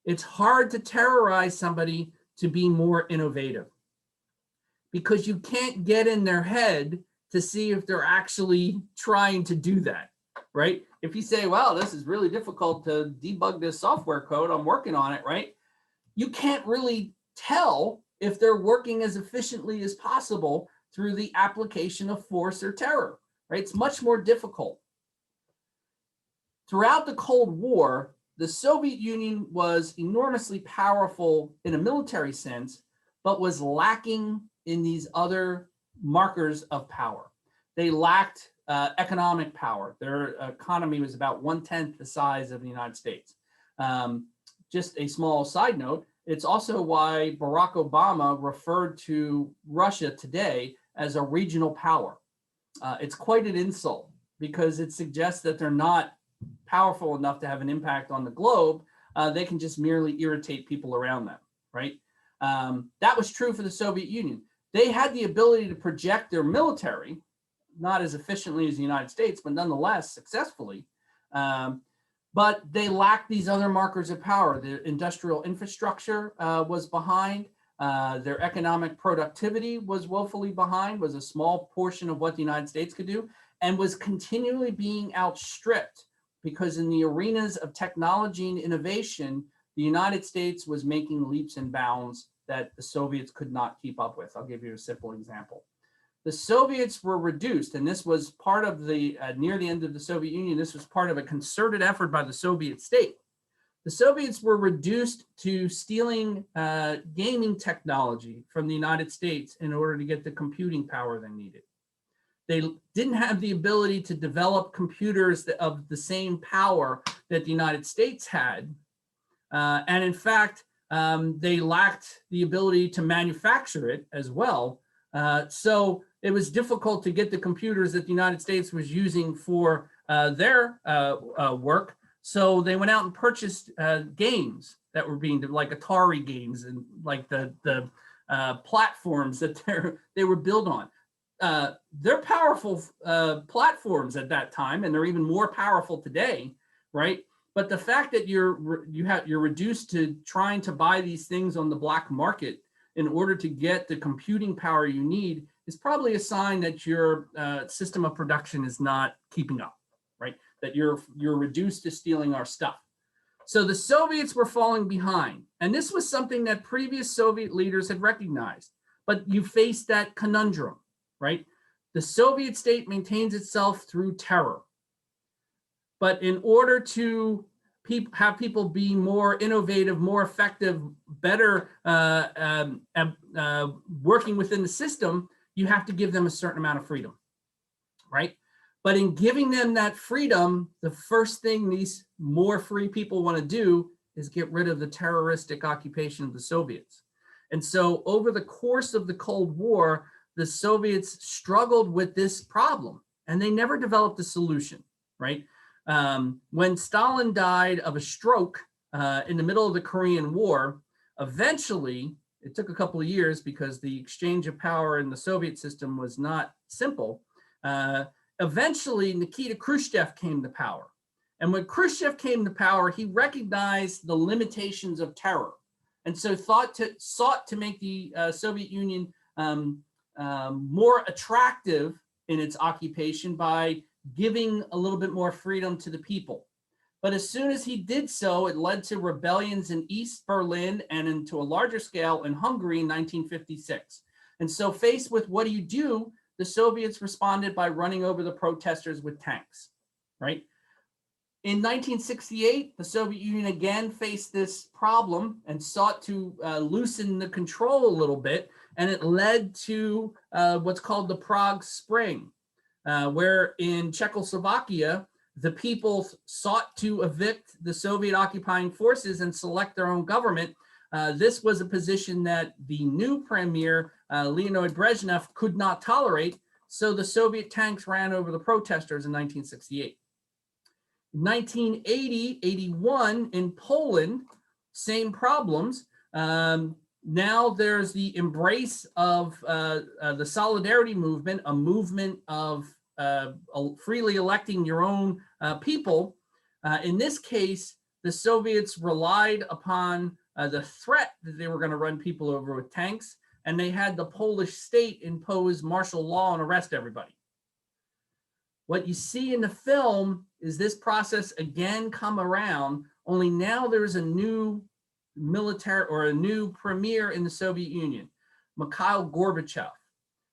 It's hard to terrorize somebody to be more innovative because you can't get in their head to see if they're actually trying to do that, right? If you say, well, this is really difficult to debug this software code, I'm working on it, right? You can't really tell if they're working as efficiently as possible through the application of force or terror, right? It's much more difficult. Throughout the Cold War, the Soviet Union was enormously powerful in a military sense, but was lacking in these other markers of power. They lacked economic power. Their economy was about 1/10 the size of the United States. Just a small side note, it's also why Barack Obama referred to Russia today as a regional power. It's quite an insult because it suggests that they're not powerful enough to have an impact on the globe. They can just merely irritate people around them, right? That was true for the Soviet Union. They had the ability to project their military, not as efficiently as the United States, but nonetheless successfully. But they lacked these other markers of power. Their industrial infrastructure was behind. Their economic productivity was woefully behind, was a small portion of what the United States could do, and was continually being outstripped because in the arenas of technology and innovation, the United States was making leaps and bounds that the Soviets could not keep up with. I'll give you a simple example. The Soviets were reduced, and this was part of the, near the end of the Soviet Union, this was part of a concerted effort by the Soviet state. The Soviets were reduced to stealing gaming technology from the United States in order to get the computing power they needed. They didn't have the ability to develop computers of the same power that the United States had. And in fact, they lacked the ability to manufacture it as well. So it was difficult to get the computers that the United States was using for their work. So they went out and purchased games that were being like Atari games and like the platforms that they were built on. They're powerful platforms at that time, and they're even more powerful today, right? But the fact that you're reduced to trying to buy these things on the black market in order to get the computing power you need is probably a sign that your system of production is not keeping up, right? That you're reduced to stealing our stuff. So the Soviets were falling behind. And this was something that previous Soviet leaders had recognized. But you face that conundrum, right? The Soviet state maintains itself through terror. But in order to have people be more innovative, more effective, better working within the system, you have to give them a certain amount of freedom, right? But in giving them that freedom, the first thing these more free people want to do is get rid of the terroristic occupation of the Soviets. And so over the course of the Cold War, the Soviets struggled with this problem and they never developed a solution, right? When Stalin died of a stroke in the middle of the Korean War, eventually, it took a couple of years because the exchange of power in the Soviet system was not simple. Eventually, Nikita Khrushchev came to power. And when Khrushchev came to power, he recognized the limitations of terror. And so sought to make the Soviet Union more attractive in its occupation by giving a little bit more freedom to the people. But as soon as he did so, it led to rebellions in East Berlin and into a larger scale in Hungary in 1956. And so faced with what do, the Soviets responded by running over the protesters with tanks, right? In 1968, the Soviet Union again faced this problem and sought to loosen the control a little bit. And it led to what's called the Prague Spring, where in Czechoslovakia, the people sought to evict the Soviet occupying forces and select their own government. This was a position that the new premier, Leonid Brezhnev, could not tolerate. So the Soviet tanks ran over the protesters in 1968. 1980-81 in Poland, same problems. Now there's the embrace of the Solidarity movement, a movement of freely electing your own people. In this case, the Soviets relied upon the threat that they were going to run people over with tanks, and they had the Polish state impose martial law and arrest everybody. What you see in the film is this process again come around, only now there's a new military or a new premier in the Soviet Union, Mikhail Gorbachev,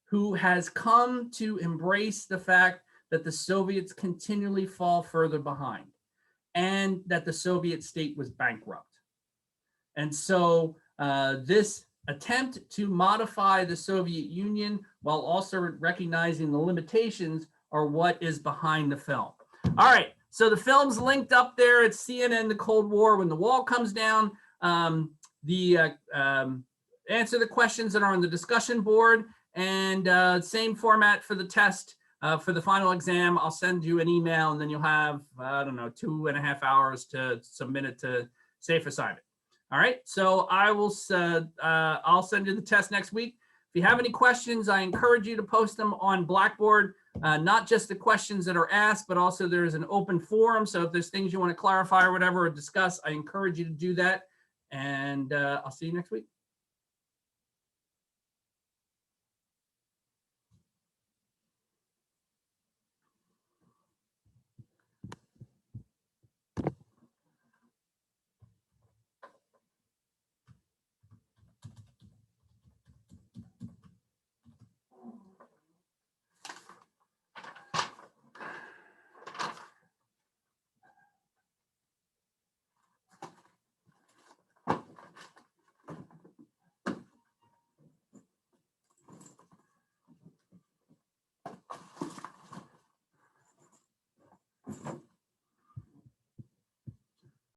who has come to embrace the fact that the Soviets continually fall further behind and that the Soviet state was bankrupt. And so this attempt to modify the Soviet Union while also recognizing the limitations are what is behind the film. All right, so the film's linked up there. It's CNN, the Cold War. When the wall comes down, answer the questions that are on the discussion board, and same format for the test. For the final exam, I'll send you an email, and then you'll have, I don't know, 2.5 hours to submit it to safe assignment. All right, so I'll send you the test next week. If you have any questions, I encourage you to post them on Blackboard, not just the questions that are asked, but also there's an open forum. So if there's things you want to clarify or whatever or discuss, I encourage you to do that. And I'll see you next week.